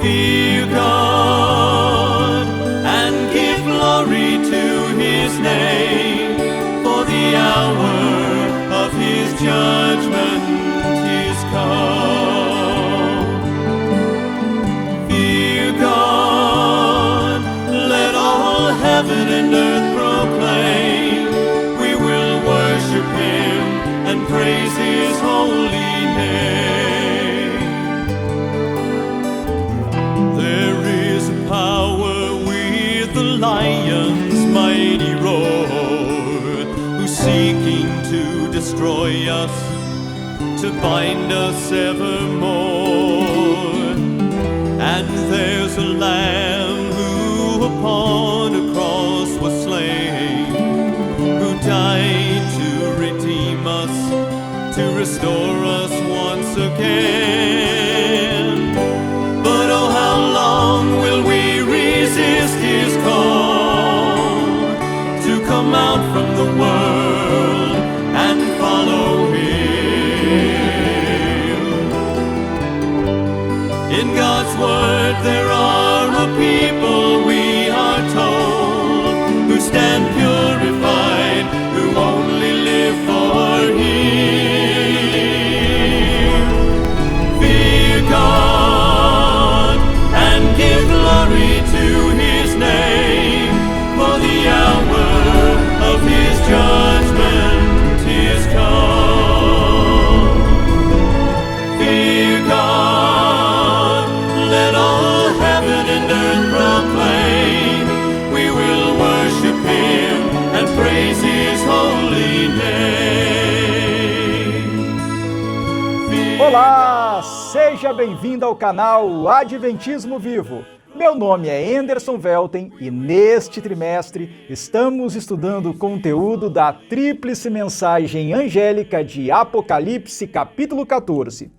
Fear God and give glory to His name, for the hour of His judgment is come. Fear God, let all heaven and earth proclaim, we will worship Him and praise His holy name. There is a power with the lion's mighty roar, who's seeking to destroy us, to bind us evermore. And there's a Lamb who upon a cross was slain, who died to redeem us, to restore us once again. But oh, how long will we resist His call to come out from the world and follow Him? In God's word there are a people, we are told, who stand purified, who only live for Him. Fear God and give glory to His name, for the hour of His judgment is come. Fear God, let all heaven and earth proclaim, we will worship Him and praise His holy name. Olá, seja bem-vindo ao canal Adventismo Vivo. Meu nome é Anderson Velten e neste trimestre estamos estudando o conteúdo da tríplice mensagem angélica de Apocalipse, capítulo 14.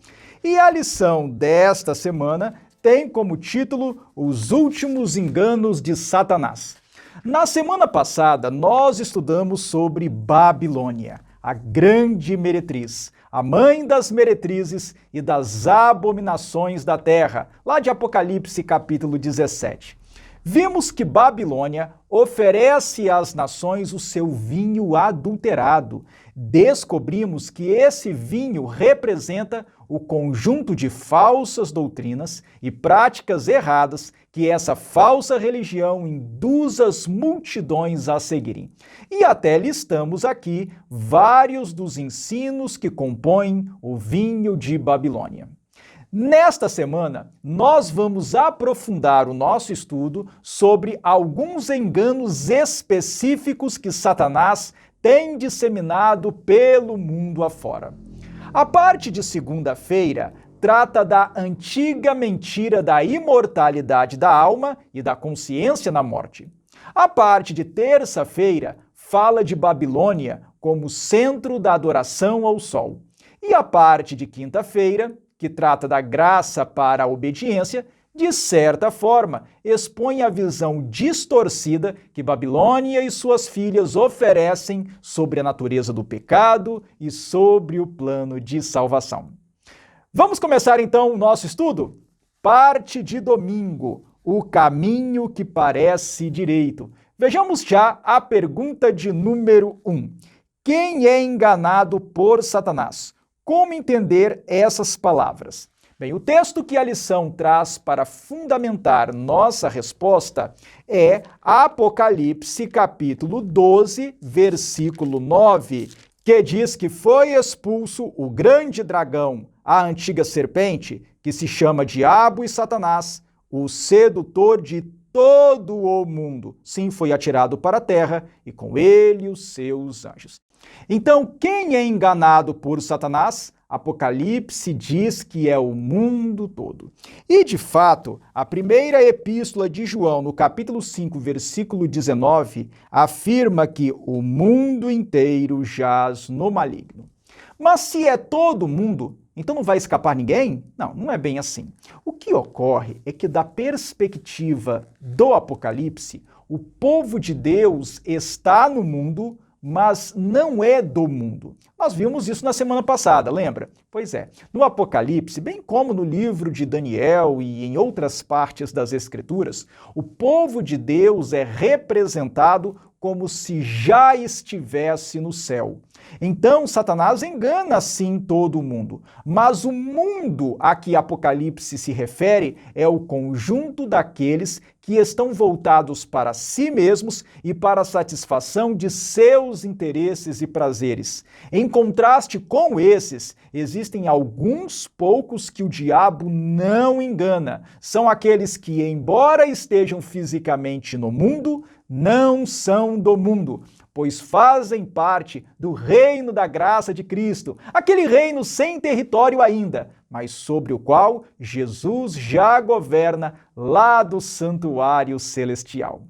E a lição desta semana tem como título Os Últimos Enganos de Satanás. Na semana passada, nós estudamos sobre Babilônia, a grande meretriz, a mãe das meretrizes e das abominações da terra, lá de Apocalipse capítulo 17. Vimos que Babilônia oferece às nações o seu vinho adulterado. Descobrimos que esse vinho representa o conjunto de falsas doutrinas e práticas erradas que essa falsa religião induz as multidões a seguirem. E até listamos aqui vários dos ensinos que compõem o vinho de Babilônia. Nesta semana, nós vamos aprofundar o nosso estudo sobre alguns enganos específicos que Satanás tem disseminado pelo mundo afora. A parte de segunda-feira trata da antiga mentira da imortalidade da alma e da consciência na morte. A parte de terça-feira fala de Babilônia como centro da adoração ao sol. E a parte de quinta-feira, que trata da graça para a obediência, de certa forma, expõe a visão distorcida que Babilônia e suas filhas oferecem sobre a natureza do pecado e sobre o plano de salvação. Vamos começar então o nosso estudo? Parte de domingo, o caminho que parece direito. Vejamos já a pergunta de número 1. Quem é enganado por Satanás? Como entender essas palavras? Bem, o texto que a lição traz para fundamentar nossa resposta é Apocalipse capítulo 12, versículo 9, que diz que foi expulso o grande dragão, a antiga serpente, que se chama Diabo e Satanás, o sedutor de todo o mundo. Sim, foi atirado para a terra e com ele os seus anjos. Então, quem é enganado por Satanás? Apocalipse diz que é o mundo todo. E, de fato, a primeira epístola de João, no capítulo 5, versículo 19, afirma que o mundo inteiro jaz no maligno. Mas se é todo mundo, então não vai escapar ninguém? Não, não é bem assim. O que ocorre é que, da perspectiva do Apocalipse, o povo de Deus está no mundo, mas não é do mundo. Nós vimos isso na semana passada, lembra? Pois é, no Apocalipse, bem como no livro de Daniel e em outras partes das Escrituras, o povo de Deus é representado como se já estivesse no céu. Então, Satanás engana sim todo mundo, mas o mundo a que Apocalipse se refere é o conjunto daqueles que estão voltados para si mesmos e para a satisfação de seus interesses e prazeres. Em contraste com esses, existem alguns poucos que o diabo não engana. São aqueles que, embora estejam fisicamente no mundo, não são do mundo, pois fazem parte do reino da graça de Cristo, aquele reino sem território ainda, mas sobre o qual Jesus já governa lá do santuário celestial.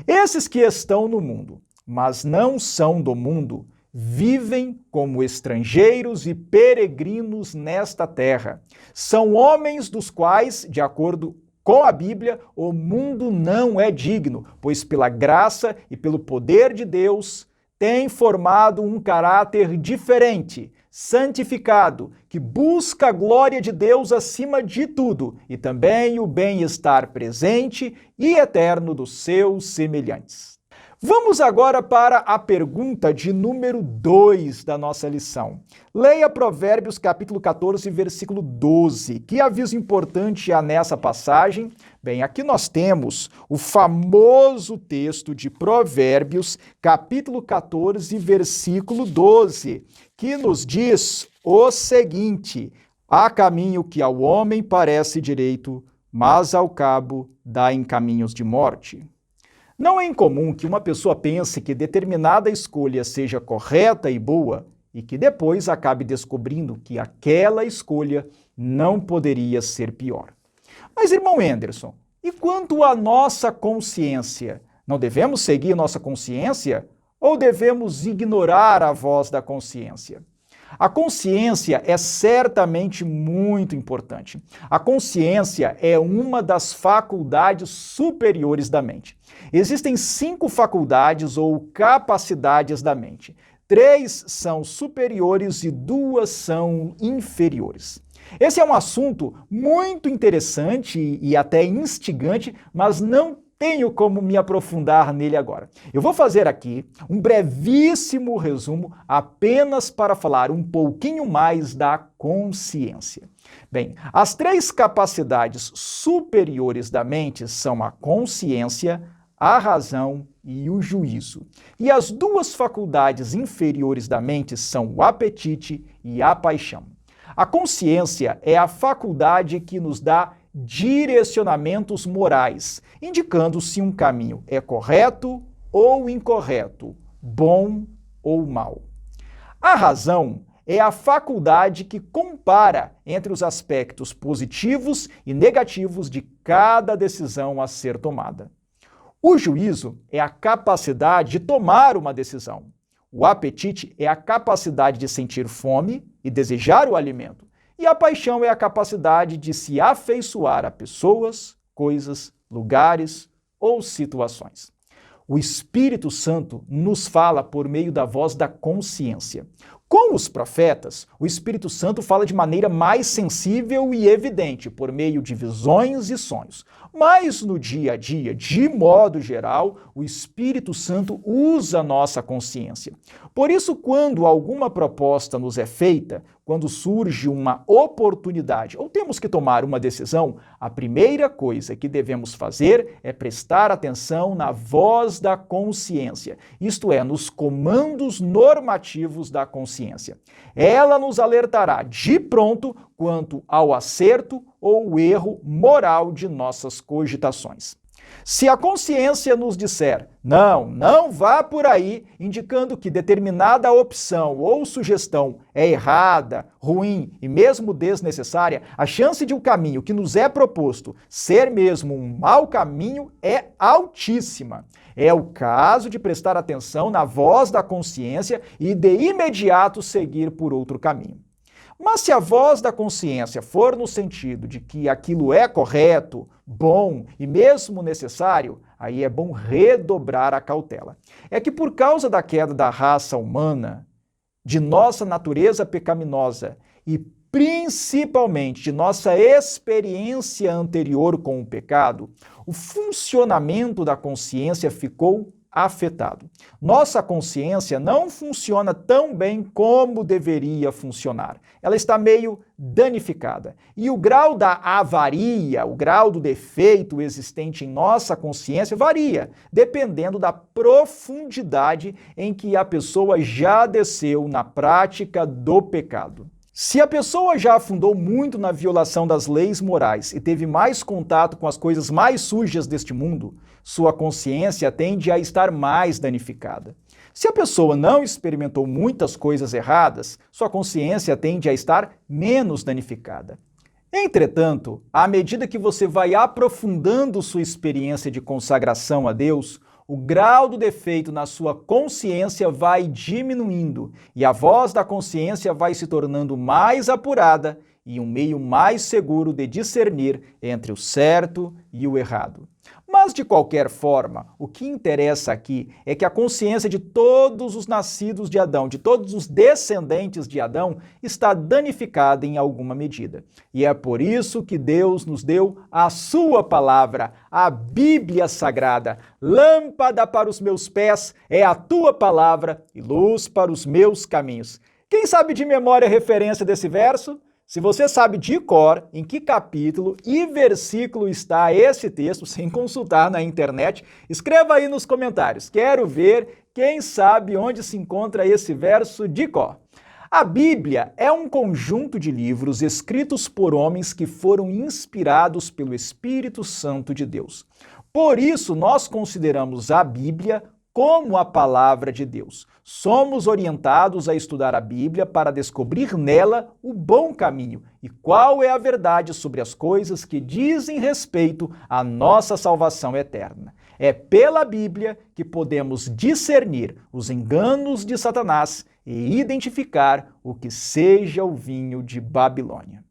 Esses que estão no mundo, mas não são do mundo, vivem como estrangeiros e peregrinos nesta terra. São homens dos quais, de acordo com a Bíblia, o mundo não é digno, pois pela graça e pelo poder de Deus tem formado um caráter diferente, santificado, que busca a glória de Deus acima de tudo e também o bem-estar presente e eterno dos seus semelhantes. Vamos agora para a pergunta de número 2 da nossa lição. Leia Provérbios capítulo 14, versículo 12. Que aviso importante há nessa passagem? Bem, aqui nós temos o famoso texto de Provérbios capítulo 14, versículo 12, que nos diz o seguinte: há caminho que ao homem parece direito, mas ao cabo dá em caminhos de morte. Não é incomum que uma pessoa pense que determinada escolha seja correta e boa e que depois acabe descobrindo que aquela escolha não poderia ser pior. Mas, irmão Anderson, e quanto à nossa consciência? Não devemos seguir nossa consciência ou devemos ignorar a voz da consciência? A consciência é certamente muito importante. A consciência é uma das faculdades superiores da mente. Existem 5 faculdades ou capacidades da mente. 3 são superiores e 2 são inferiores. Esse é um assunto muito interessante e até instigante, mas não tenho como me aprofundar nele agora. Eu vou fazer aqui um brevíssimo resumo apenas para falar um pouquinho mais da consciência. Bem, as 3 capacidades superiores da mente são a consciência, a razão e o juízo. E as 2 faculdades inferiores da mente são o apetite e a paixão. A consciência é a faculdade que nos dá direcionamentos morais, indicando se um caminho é correto ou incorreto, bom ou mal. A razão é a faculdade que compara entre os aspectos positivos e negativos de cada decisão a ser tomada. O juízo é a capacidade de tomar uma decisão. O apetite é a capacidade de sentir fome e desejar o alimento. E a paixão é a capacidade de se afeiçoar a pessoas, coisas, lugares ou situações. O Espírito Santo nos fala por meio da voz da consciência. Com os profetas, o Espírito Santo fala de maneira mais sensível e evidente, por meio de visões e sonhos. Mas no dia a dia, de modo geral, o Espírito Santo usa a nossa consciência. Por isso, quando alguma proposta nos é feita, quando surge uma oportunidade ou temos que tomar uma decisão, a primeira coisa que devemos fazer é prestar atenção na voz da consciência, isto é, nos comandos normativos da consciência. Ela nos alertará de pronto quanto ao acerto ou o erro moral de nossas cogitações. Se a consciência nos disser, não vá por aí, indicando que determinada opção ou sugestão é errada, ruim e mesmo desnecessária, a chance de um caminho que nos é proposto ser mesmo um mau caminho é altíssima. É o caso de prestar atenção na voz da consciência e de imediato seguir por outro caminho. Mas se a voz da consciência for no sentido de que aquilo é correto, bom e mesmo necessário, aí é bom redobrar a cautela. É que por causa da queda da raça humana, de nossa natureza pecaminosa e principalmente de nossa experiência anterior com o pecado, o funcionamento da consciência ficou afetado. Nossa consciência não funciona tão bem como deveria funcionar. Ela está meio danificada. E o grau da avaria, o grau do defeito existente em nossa consciência varia, dependendo da profundidade em que a pessoa já desceu na prática do pecado. Se a pessoa já afundou muito na violação das leis morais e teve mais contato com as coisas mais sujas deste mundo, sua consciência tende a estar mais danificada. Se a pessoa não experimentou muitas coisas erradas, sua consciência tende a estar menos danificada. Entretanto, à medida que você vai aprofundando sua experiência de consagração a Deus, o grau do defeito na sua consciência vai diminuindo e a voz da consciência vai se tornando mais apurada e um meio mais seguro de discernir entre o certo e o errado. Mas, de qualquer forma, o que interessa aqui é que a consciência de todos os nascidos de Adão, de todos os descendentes de Adão, está danificada em alguma medida. E é por isso que Deus nos deu a sua palavra, a Bíblia Sagrada. Lâmpada para os meus pés é a tua palavra e luz para os meus caminhos. Quem sabe de memória a referência desse verso? Se você sabe de cor em que capítulo e versículo está esse texto, sem consultar na internet, escreva aí nos comentários. Quero ver quem sabe onde se encontra esse verso de cor. A Bíblia é um conjunto de livros escritos por homens que foram inspirados pelo Espírito Santo de Deus. Por isso, nós consideramos a Bíblia como a palavra de Deus. Somos orientados a estudar a Bíblia para descobrir nela o bom caminho e qual é a verdade sobre as coisas que dizem respeito à nossa salvação eterna. É pela Bíblia que podemos discernir os enganos de Satanás e identificar o que seja o vinho de Babilônia.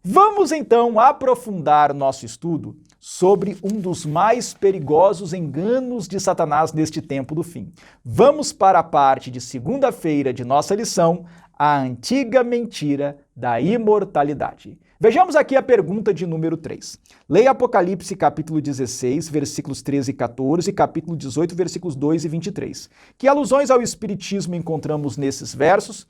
Vamos então aprofundar nosso estudo sobre um dos mais perigosos enganos de Satanás neste tempo do fim. Vamos para a parte de segunda-feira de nossa lição, a antiga mentira da imortalidade. Vejamos aqui a pergunta de número 3. Leia Apocalipse capítulo 16, versículos 13 e 14, e capítulo 18, versículos 2 e 23. Que alusões ao espiritismo encontramos nesses versos?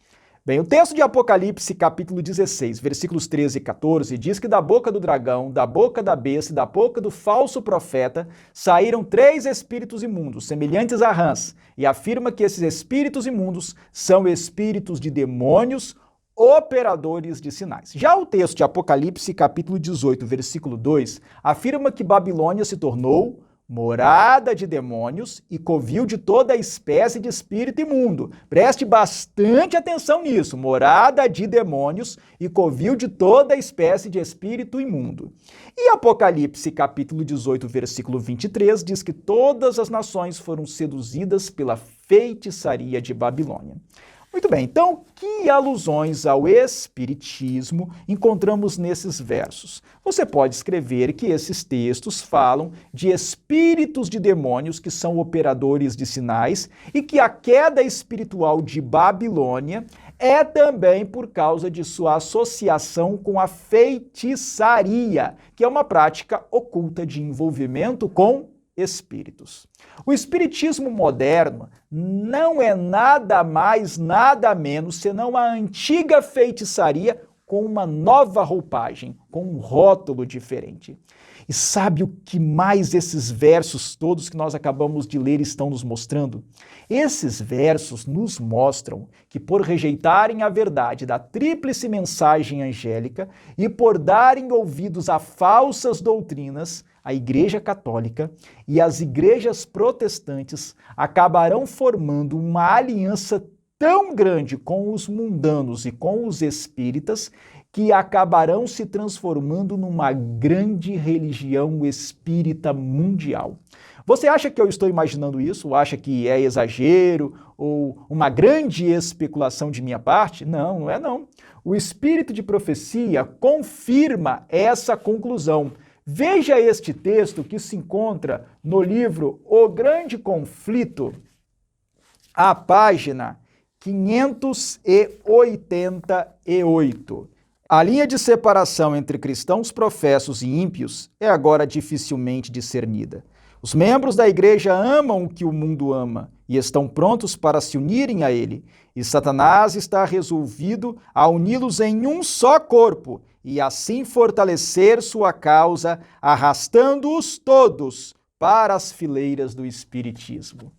Bem, o texto de Apocalipse, capítulo 16, versículos 13 e 14, diz que da boca do dragão, da boca da besta e da boca do falso profeta saíram 3 espíritos imundos, semelhantes a rãs, e afirma que esses espíritos imundos são espíritos de demônios, operadores de sinais. Já o texto de Apocalipse, capítulo 18, versículo 2, afirma que Babilônia se tornou morada de demônios e covil de toda espécie de espírito imundo. Preste bastante atenção nisso. Morada de demônios e covil de toda espécie de espírito imundo. E Apocalipse, capítulo 18, versículo 23, diz que todas as nações foram seduzidas pela feitiçaria de Babilônia. Muito bem, então, que alusões ao espiritismo encontramos nesses versos? Você pode escrever que esses textos falam de espíritos de demônios que são operadores de sinais e que a queda espiritual de Babilônia é também por causa de sua associação com a feitiçaria, que é uma prática oculta de envolvimento com espíritos. O espiritismo moderno não é nada mais, nada menos, senão a antiga feitiçaria com uma nova roupagem, com um rótulo diferente. E sabe o que mais esses versos todos que nós acabamos de ler estão nos mostrando? Esses versos nos mostram que por rejeitarem a verdade da tríplice mensagem angélica e por darem ouvidos a falsas doutrinas, a Igreja Católica e as igrejas protestantes acabarão formando uma aliança tão grande com os mundanos e com os espíritas que acabarão se transformando numa grande religião espírita mundial. Você acha que eu estou imaginando isso? Ou acha que é exagero ou uma grande especulação de minha parte? Não, não é não. O espírito de profecia confirma essa conclusão. Veja este texto que se encontra no livro O Grande Conflito, a página 588. A linha de separação entre cristãos professos e ímpios é agora dificilmente discernida. Os membros da igreja amam o que o mundo ama e estão prontos para se unirem a ele. E Satanás está resolvido a uni-los em um só corpo e assim fortalecer sua causa, arrastando-os todos para as fileiras do espiritismo.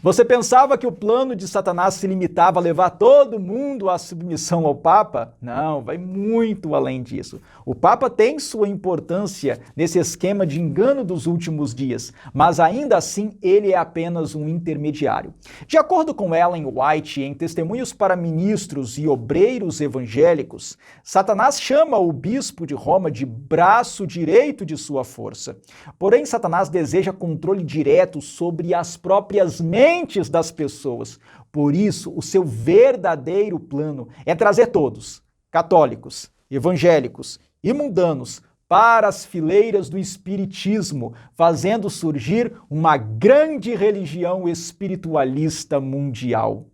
Você pensava que o plano de Satanás se limitava a levar todo mundo à submissão ao Papa? Não, vai muito além disso. O Papa tem sua importância nesse esquema de engano dos últimos dias, mas ainda assim ele é apenas um intermediário. De acordo com Ellen White, em Testemunhos para Ministros e Obreiros Evangélicos, Satanás chama o bispo de Roma de braço direito de sua força. Porém, Satanás deseja controle direto sobre as próprias mentes das pessoas. Por isso, o seu verdadeiro plano é trazer todos, católicos, evangélicos e mundanos, para as fileiras do espiritismo, fazendo surgir uma grande religião espiritualista mundial.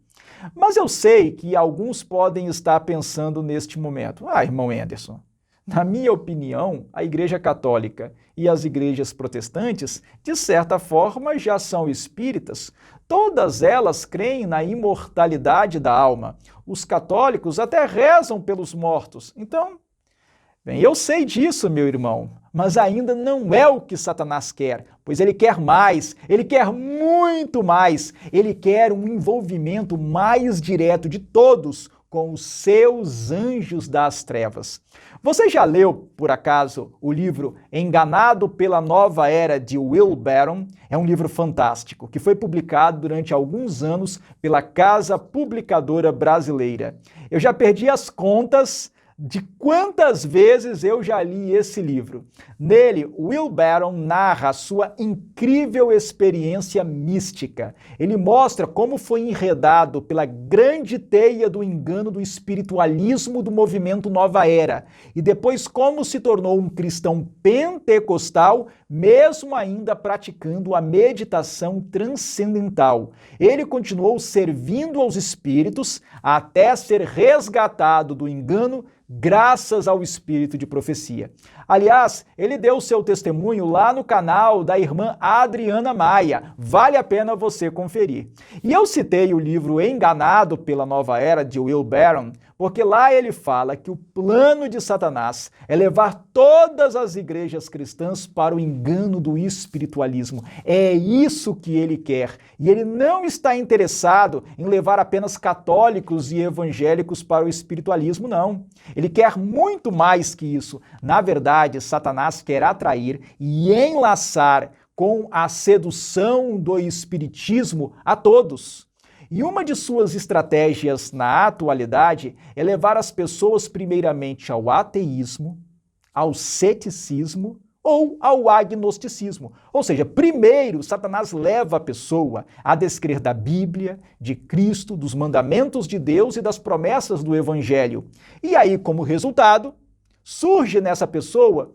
Mas eu sei que alguns podem estar pensando neste momento: irmão Anderson, na minha opinião, a Igreja Católica e as igrejas protestantes, de certa forma, já são espíritas. Todas elas creem na imortalidade da alma. Os católicos até rezam pelos mortos. Então, bem, eu sei disso, meu irmão, mas ainda não é o que Satanás quer, pois ele quer mais, ele quer muito mais. Ele quer um envolvimento mais direto de todos com os seus anjos das trevas. Você já leu, por acaso, o livro Enganado pela Nova Era, de Will Barron? É um livro fantástico, que foi publicado durante alguns anos pela Casa Publicadora Brasileira. Eu já perdi as contas de quantas vezes eu já li esse livro. Nele, Will Barron narra a sua incrível experiência mística. Ele mostra como foi enredado pela grande teia do engano do espiritualismo do movimento Nova Era e depois como se tornou um cristão pentecostal, mesmo ainda praticando a meditação transcendental. Ele continuou servindo aos espíritos até ser resgatado do engano graças ao espírito de profecia. Aliás, ele deu seu testemunho lá no canal da irmã Adriana Maia. Vale a pena você conferir. E eu citei o livro Enganado pela Nova Era, de Will Barron, porque lá ele fala que o plano de Satanás é levar todas as igrejas cristãs para o engano do espiritualismo. É isso que ele quer. E ele não está interessado em levar apenas católicos e evangélicos para o espiritualismo, não. Ele quer muito mais que isso. Na verdade, Satanás quer atrair e enlaçar com a sedução do espiritismo a todos. E uma de suas estratégias na atualidade é levar as pessoas primeiramente ao ateísmo, ao ceticismo ou ao agnosticismo. Ou seja, primeiro Satanás leva a pessoa a descrer da Bíblia, de Cristo, dos mandamentos de Deus e das promessas do Evangelho. E aí, como resultado, surge nessa pessoa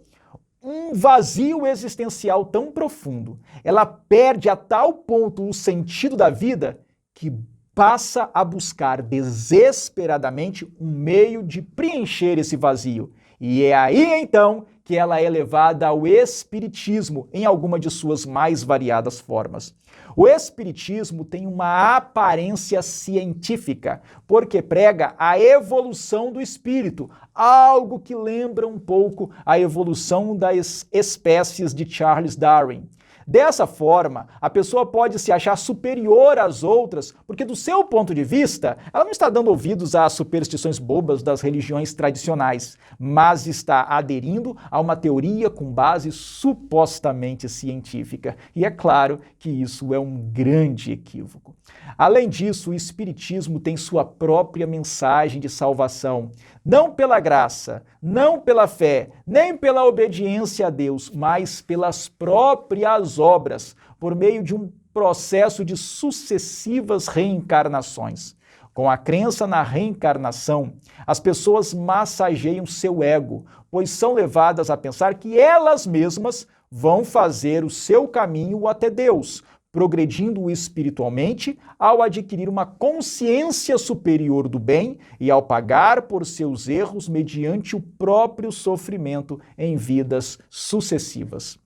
um vazio existencial tão profundo. Ela perde a tal ponto o sentido da vida que passa a buscar desesperadamente um meio de preencher esse vazio. E é aí, então, que ela é levada ao espiritismo em alguma de suas mais variadas formas. O espiritismo tem uma aparência científica, porque prega a evolução do espírito, algo que lembra um pouco a evolução das espécies de Charles Darwin. Dessa forma, a pessoa pode se achar superior às outras, porque do seu ponto de vista, ela não está dando ouvidos às superstições bobas das religiões tradicionais, mas está aderindo a uma teoria com base supostamente científica. E é claro que isso é um grande equívoco. Além disso, o Espiritismo tem sua própria mensagem de salvação, não pela graça, não pela fé, nem pela obediência a Deus, mas pelas próprias obras, por meio de um processo de sucessivas reencarnações. Com a crença na reencarnação, as pessoas massageiam seu ego, pois são levadas a pensar que elas mesmas vão fazer o seu caminho até Deus, progredindo espiritualmente ao adquirir uma consciência superior do bem e ao pagar por seus erros mediante o próprio sofrimento em vidas sucessivas.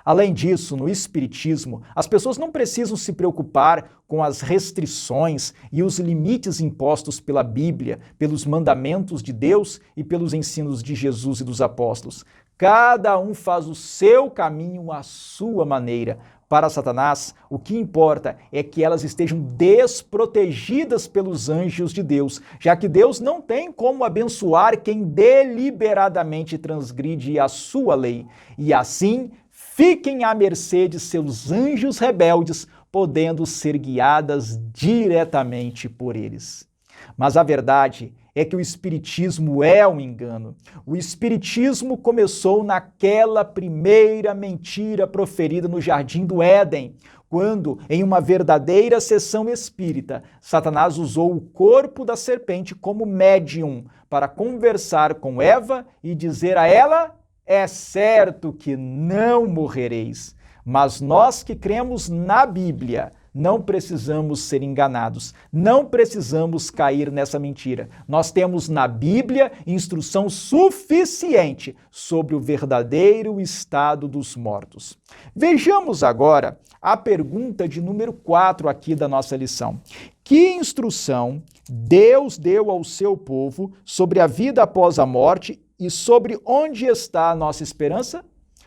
Além disso, no Espiritismo, as pessoas não precisam se preocupar com as restrições e os limites impostos pela Bíblia, pelos mandamentos de Deus e pelos ensinos de Jesus e dos apóstolos. Cada um faz o seu caminho à sua maneira. Para Satanás, o que importa é que elas estejam desprotegidas pelos anjos de Deus, já que Deus não tem como abençoar quem deliberadamente transgride a sua lei. E assim, fiquem à mercê de seus anjos rebeldes, podendo ser guiadas diretamente por eles. Mas a verdade é que o Espiritismo é um engano. O Espiritismo começou naquela primeira mentira proferida no Jardim do Éden, quando, em uma verdadeira sessão espírita, Satanás usou o corpo da serpente como médium para conversar com Eva e dizer a ela: é certo que não morrereis. Mas nós que cremos na Bíblia, não precisamos ser enganados, não precisamos cair nessa mentira. Nós temos na Bíblia instrução suficiente sobre o verdadeiro estado dos mortos. Vejamos agora a pergunta de número 4 aqui da nossa lição. Que instrução Deus deu ao seu povo sobre a vida após a morte e sobre onde está a nossa esperança?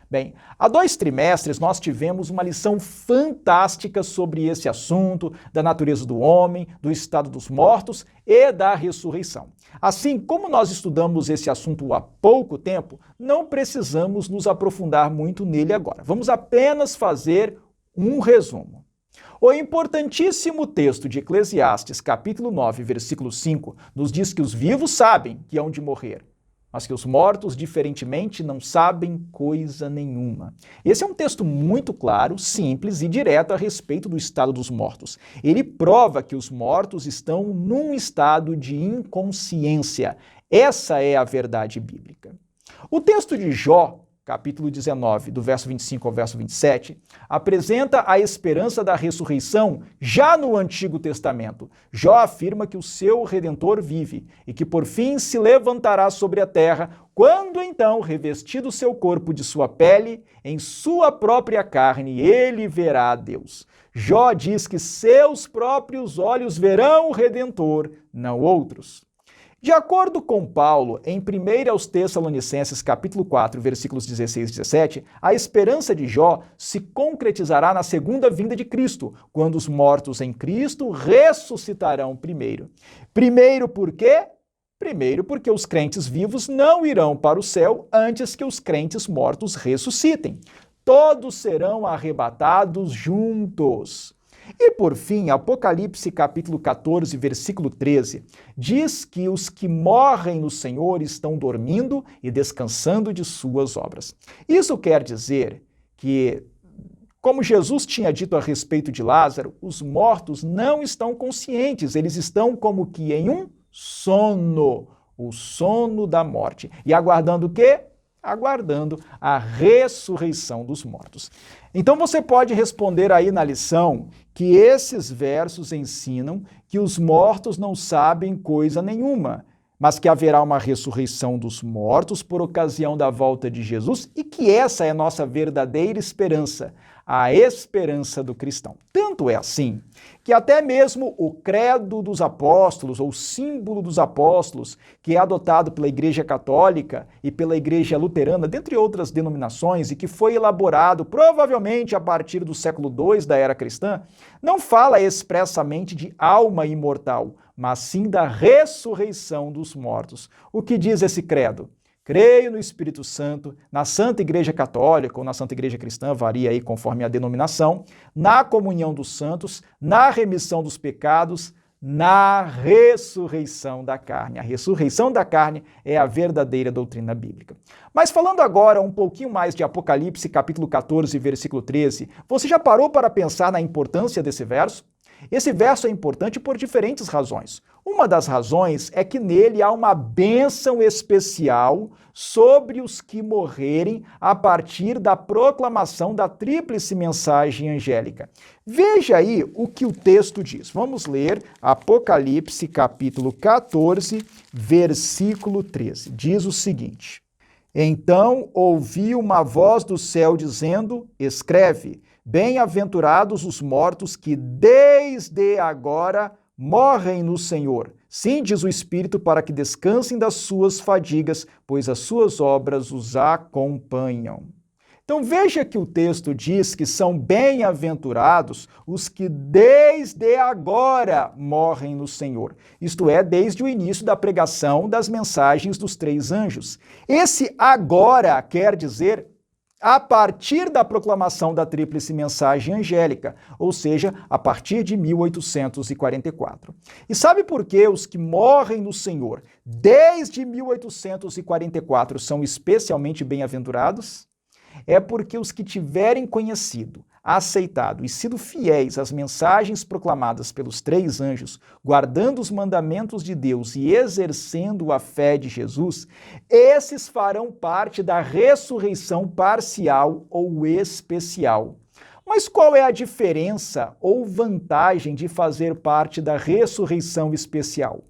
Bem, há 2 trimestres nós tivemos uma lição fantástica sobre esse assunto, da natureza do homem, do estado dos mortos e da ressurreição. Assim, como nós estudamos esse assunto há pouco tempo, não precisamos nos aprofundar muito nele agora. Vamos apenas fazer um resumo. O importantíssimo texto de Eclesiastes, capítulo 9, versículo 5, nos diz que os vivos sabem que hão de morrer, mas que os mortos, diferentemente, não sabem coisa nenhuma. Esse é um texto muito claro, simples e direto a respeito do estado dos mortos. Ele prova que os mortos estão num estado de inconsciência. Essa é a verdade bíblica. O texto de Jó, capítulo 19, do verso 25 ao verso 27, apresenta a esperança da ressurreição já no Antigo Testamento. Jó afirma que o seu Redentor vive e que por fim se levantará sobre a terra, quando então, revestido seu corpo de sua pele, em sua própria carne, ele verá a Deus. Jó diz que seus próprios olhos verão o Redentor, não outros. De acordo com Paulo, em 1 aos Tessalonicenses, capítulo 4, versículos 16 e 17, a esperança de Jó se concretizará na segunda vinda de Cristo, quando os mortos em Cristo ressuscitarão primeiro. Primeiro por quê? Primeiro porque os crentes vivos não irão para o céu antes que os crentes mortos ressuscitem. Todos serão arrebatados juntos. E por fim, Apocalipse capítulo 14, versículo 13, diz que os que morrem no Senhor estão dormindo e descansando de suas obras. Isso quer dizer que, como Jesus tinha dito a respeito de Lázaro, os mortos não estão conscientes, eles estão como que em um sono, o sono da morte. E aguardando o quê? Aguardando a ressurreição dos mortos. Então você pode responder aí na lição que esses versos ensinam que os mortos não sabem coisa nenhuma, mas que haverá uma ressurreição dos mortos por ocasião da volta de Jesus e que essa é a nossa verdadeira esperança, a esperança do cristão. Tanto é assim que até mesmo o credo dos apóstolos, ou símbolo dos apóstolos, que é adotado pela Igreja Católica e pela Igreja Luterana, dentre outras denominações, e que foi elaborado provavelmente a partir do século II da era cristã, não fala expressamente de alma imortal, mas sim da ressurreição dos mortos. O que diz esse credo? Creio no Espírito Santo, na Santa Igreja Católica ou na Santa Igreja Cristã, varia aí conforme a denominação, na comunhão dos santos, na remissão dos pecados, na ressurreição da carne. A ressurreição da carne é a verdadeira doutrina bíblica. Mas falando agora um pouquinho mais de Apocalipse, capítulo 14, versículo 13, você já parou para pensar na importância desse verso? Esse verso é importante por diferentes razões. Uma das razões é que nele há uma bênção especial sobre os que morrerem a partir da proclamação da tríplice mensagem angélica. Veja aí o que o texto diz. Vamos ler Apocalipse capítulo 14, versículo 13. Diz o seguinte: Então ouvi uma voz do céu dizendo: Escreve, bem-aventurados os mortos que desde agora morrem no Senhor. Sim, diz o Espírito, para que descansem das suas fadigas, pois as suas obras os acompanham. Então veja que o texto diz que são bem-aventurados os que desde agora morrem no Senhor. Isto é, desde o início da pregação das mensagens dos 3 anjos. Esse agora quer dizer a partir da proclamação da tríplice mensagem angélica, ou seja, a partir de 1844. E sabe por que os que morrem no Senhor desde 1844 são especialmente bem-aventurados? É porque os que tiverem conhecido, aceitado e sido fiéis às mensagens proclamadas pelos 3 anjos, guardando os mandamentos de Deus e exercendo a fé de Jesus, esses farão parte da ressurreição parcial ou especial. Mas qual é a diferença ou vantagem de fazer parte da ressurreição especial?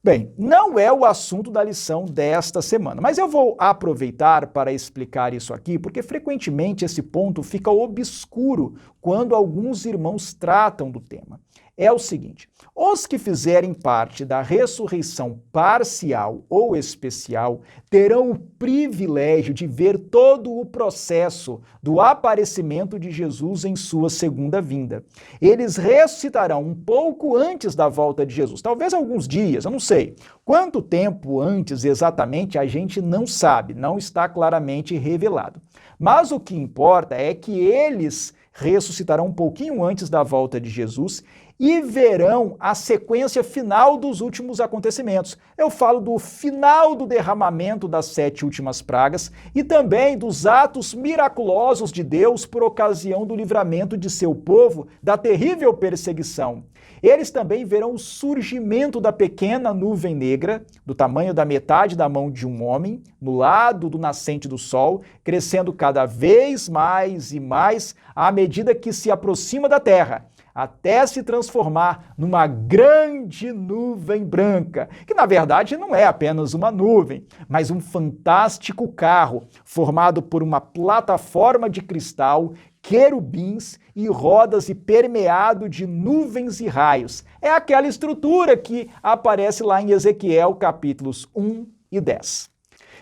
Bem, não é o assunto da lição desta semana, mas eu vou aproveitar para explicar isso aqui, porque frequentemente esse ponto fica obscuro quando alguns irmãos tratam do tema. É o seguinte: os que fizerem parte da ressurreição parcial ou especial terão o privilégio de ver todo o processo do aparecimento de Jesus em sua segunda vinda. Eles ressuscitarão um pouco antes da volta de Jesus, talvez alguns dias, eu não sei. Quanto tempo antes exatamente a gente não sabe, não está claramente revelado. Mas o que importa é que eles ressuscitarão um pouquinho antes da volta de Jesus e verão a sequência final dos últimos acontecimentos. Eu falo do final do derramamento das 7 últimas pragas e também dos atos miraculosos de Deus por ocasião do livramento de seu povo da terrível perseguição. Eles também verão o surgimento da pequena nuvem negra, do tamanho da metade da mão de um homem, no lado do nascente do sol, crescendo cada vez mais e mais à medida que se aproxima da terra, até se transformar numa grande nuvem branca, que na verdade não é apenas uma nuvem, mas um fantástico carro formado por uma plataforma de cristal, querubins e rodas e permeado de nuvens e raios. É aquela estrutura que aparece lá em Ezequiel capítulos 1 e 10.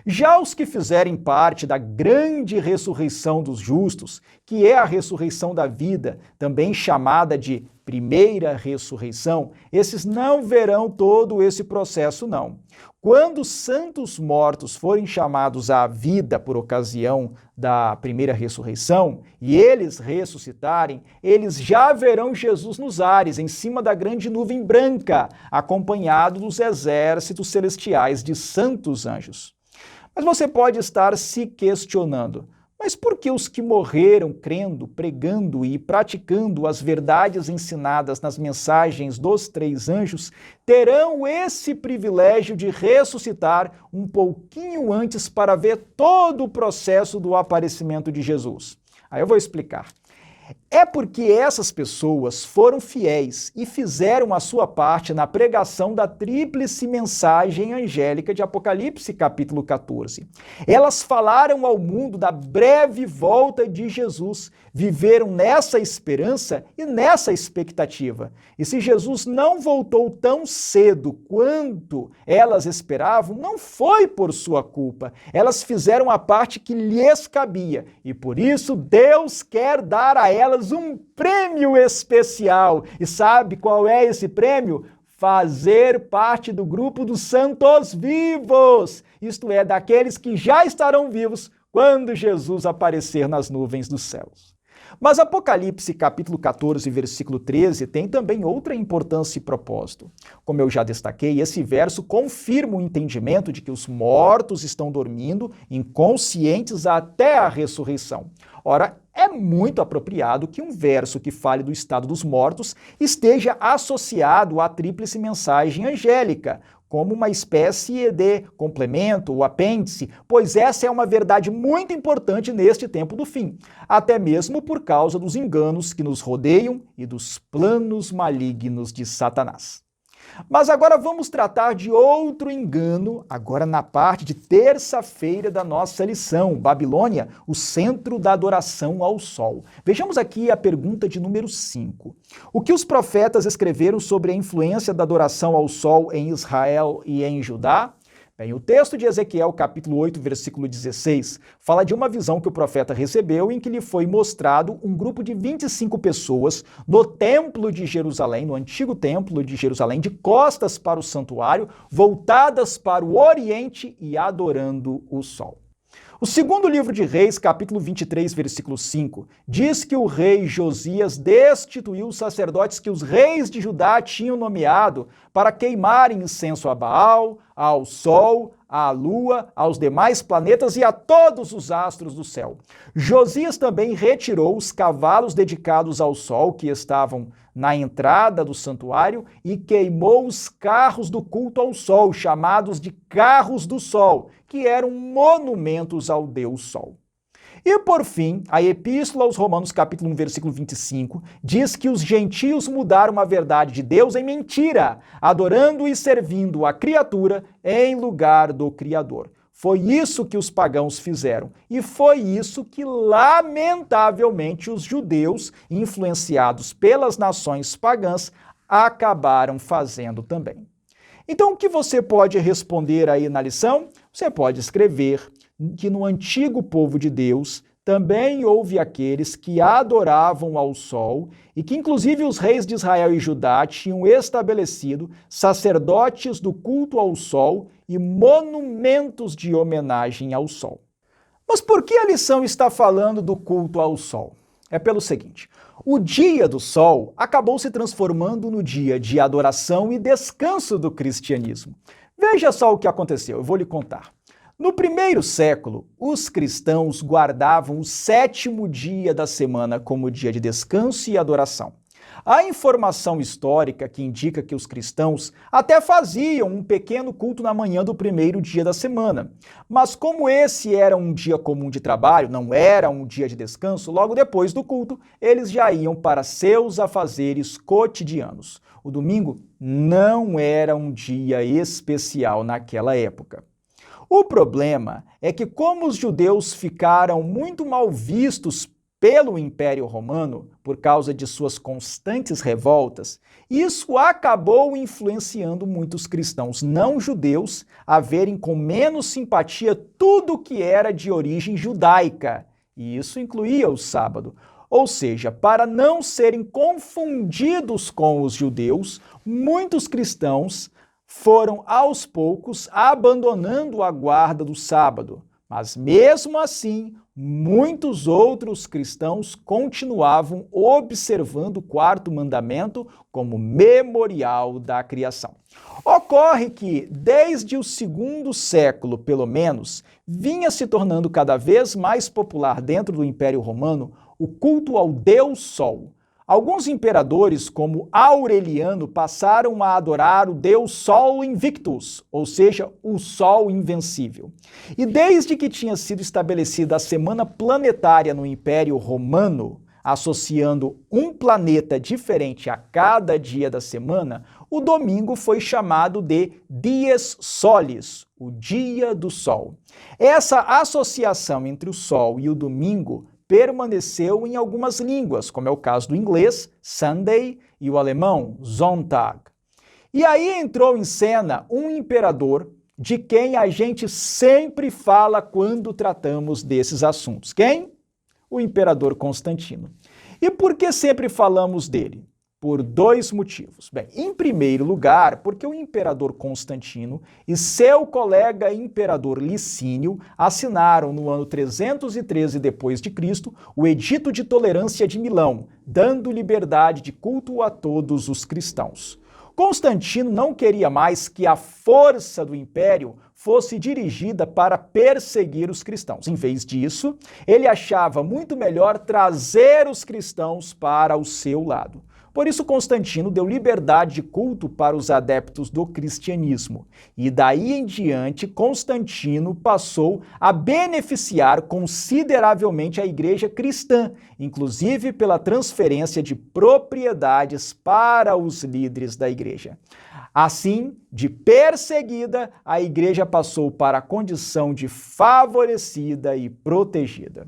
Já os que fizerem parte da grande ressurreição dos justos, que é a ressurreição da vida, também chamada de primeira ressurreição, esses não verão todo esse processo, não. Quando os santos mortos forem chamados à vida por ocasião da primeira ressurreição, e eles ressuscitarem, eles já verão Jesus nos ares, em cima da grande nuvem branca, acompanhado dos exércitos celestiais de santos anjos. Mas você pode estar se questionando, mas por que os que morreram crendo, pregando e praticando as verdades ensinadas nas mensagens dos 3 anjos terão esse privilégio de ressuscitar um pouquinho antes para ver todo o processo do aparecimento de Jesus? Aí eu vou explicar. É porque essas pessoas foram fiéis e fizeram a sua parte na pregação da tríplice mensagem angélica de Apocalipse capítulo 14. Elas falaram ao mundo da breve volta de Jesus, viveram nessa esperança e nessa expectativa. E se Jesus não voltou tão cedo quanto elas esperavam, não foi por sua culpa. Elas fizeram a parte que lhes cabia e por isso Deus quer dar a elas um prêmio especial. E sabe qual é esse prêmio? Fazer parte do grupo dos santos vivos, isto é, daqueles que já estarão vivos quando Jesus aparecer nas nuvens dos céus. Mas Apocalipse capítulo 14, versículo 13, tem também outra importância e propósito. Como eu já destaquei, esse verso confirma o entendimento de que os mortos estão dormindo, inconscientes até a ressurreição. Ora, é muito apropriado que um verso que fale do estado dos mortos esteja associado à tríplice mensagem angélica, como uma espécie de complemento ou apêndice, pois essa é uma verdade muito importante neste tempo do fim, até mesmo por causa dos enganos que nos rodeiam e dos planos malignos de Satanás. Mas agora vamos tratar de outro engano, agora na parte de terça-feira da nossa lição, Babilônia, o centro da adoração ao sol. Vejamos aqui a pergunta de número 5. O que os profetas escreveram sobre a influência da adoração ao sol em Israel e em Judá? Bem, o texto de Ezequiel, capítulo 8, versículo 16, fala de uma visão que o profeta recebeu em que lhe foi mostrado um grupo de 25 pessoas no templo de Jerusalém, no antigo templo de Jerusalém, de costas para o santuário, voltadas para o oriente e adorando o sol. O segundo livro de Reis, capítulo 23, versículo 5, diz que o rei Josias destituiu os sacerdotes que os reis de Judá tinham nomeado para queimarem incenso a Baal, ao sol, à lua, aos demais planetas e a todos os astros do céu. Josias também retirou os cavalos dedicados ao sol que estavam na entrada do santuário e queimou os carros do culto ao sol, chamados de carros do sol, que eram monumentos ao Deus Sol. E por fim, a Epístola aos Romanos, capítulo 1, versículo 25, diz que os gentios mudaram a verdade de Deus em mentira, adorando e servindo a criatura em lugar do Criador. Foi isso que os pagãos fizeram. E foi isso que, lamentavelmente, os judeus, influenciados pelas nações pagãs, acabaram fazendo também. Então, o que você pode responder aí na lição? Você pode escrever que no antigo povo de Deus também houve aqueles que adoravam ao sol e que inclusive os reis de Israel e Judá tinham estabelecido sacerdotes do culto ao sol e monumentos de homenagem ao sol. Mas por que a lição está falando do culto ao sol? É pelo seguinte: o dia do sol acabou se transformando no dia de adoração e descanso do cristianismo. Veja só o que aconteceu, eu vou lhe contar. No primeiro século, os cristãos guardavam o sétimo dia da semana como dia de descanso e adoração. Há informação histórica que indica que os cristãos até faziam um pequeno culto na manhã do primeiro dia da semana. Mas como esse era um dia comum de trabalho, não era um dia de descanso, logo depois do culto, eles já iam para seus afazeres cotidianos. O domingo não era um dia especial naquela época. O problema é que, como os judeus ficaram muito mal vistos pelo Império Romano por causa de suas constantes revoltas, isso acabou influenciando muitos cristãos não judeus a verem com menos simpatia tudo que era de origem judaica, e isso incluía o sábado. Ou seja, para não serem confundidos com os judeus, muitos cristãos foram aos poucos abandonando a guarda do sábado. Mas mesmo assim, muitos outros cristãos continuavam observando o quarto mandamento como memorial da criação. Ocorre que, desde o segundo século, pelo menos, vinha se tornando cada vez mais popular dentro do Império Romano o culto ao Deus Sol. Alguns imperadores, como Aureliano, passaram a adorar o Deus Sol Invictus, ou seja, o Sol Invencível. E desde que tinha sido estabelecida a semana planetária no Império Romano, associando um planeta diferente a cada dia da semana, o domingo foi chamado de Dies Solis, o dia do Sol. Essa associação entre o Sol e o domingo permaneceu em algumas línguas, como é o caso do inglês, Sunday, e o alemão, Sonntag. E aí entrou em cena um imperador de quem a gente sempre fala quando tratamos desses assuntos. Quem? O imperador Constantino. E por que sempre falamos dele? Por dois motivos. Bem, em primeiro lugar, porque o imperador Constantino e seu colega imperador Licínio assinaram no ano 313 d.C. o Edito de Tolerância de Milão, dando liberdade de culto a todos os cristãos. Constantino não queria mais que a força do império fosse dirigida para perseguir os cristãos. Em vez disso, ele achava muito melhor trazer os cristãos para o seu lado. Por isso, Constantino deu liberdade de culto para os adeptos do cristianismo. E daí em diante, Constantino passou a beneficiar consideravelmente a igreja cristã, inclusive pela transferência de propriedades para os líderes da igreja. Assim, de perseguida, a igreja passou para a condição de favorecida e protegida.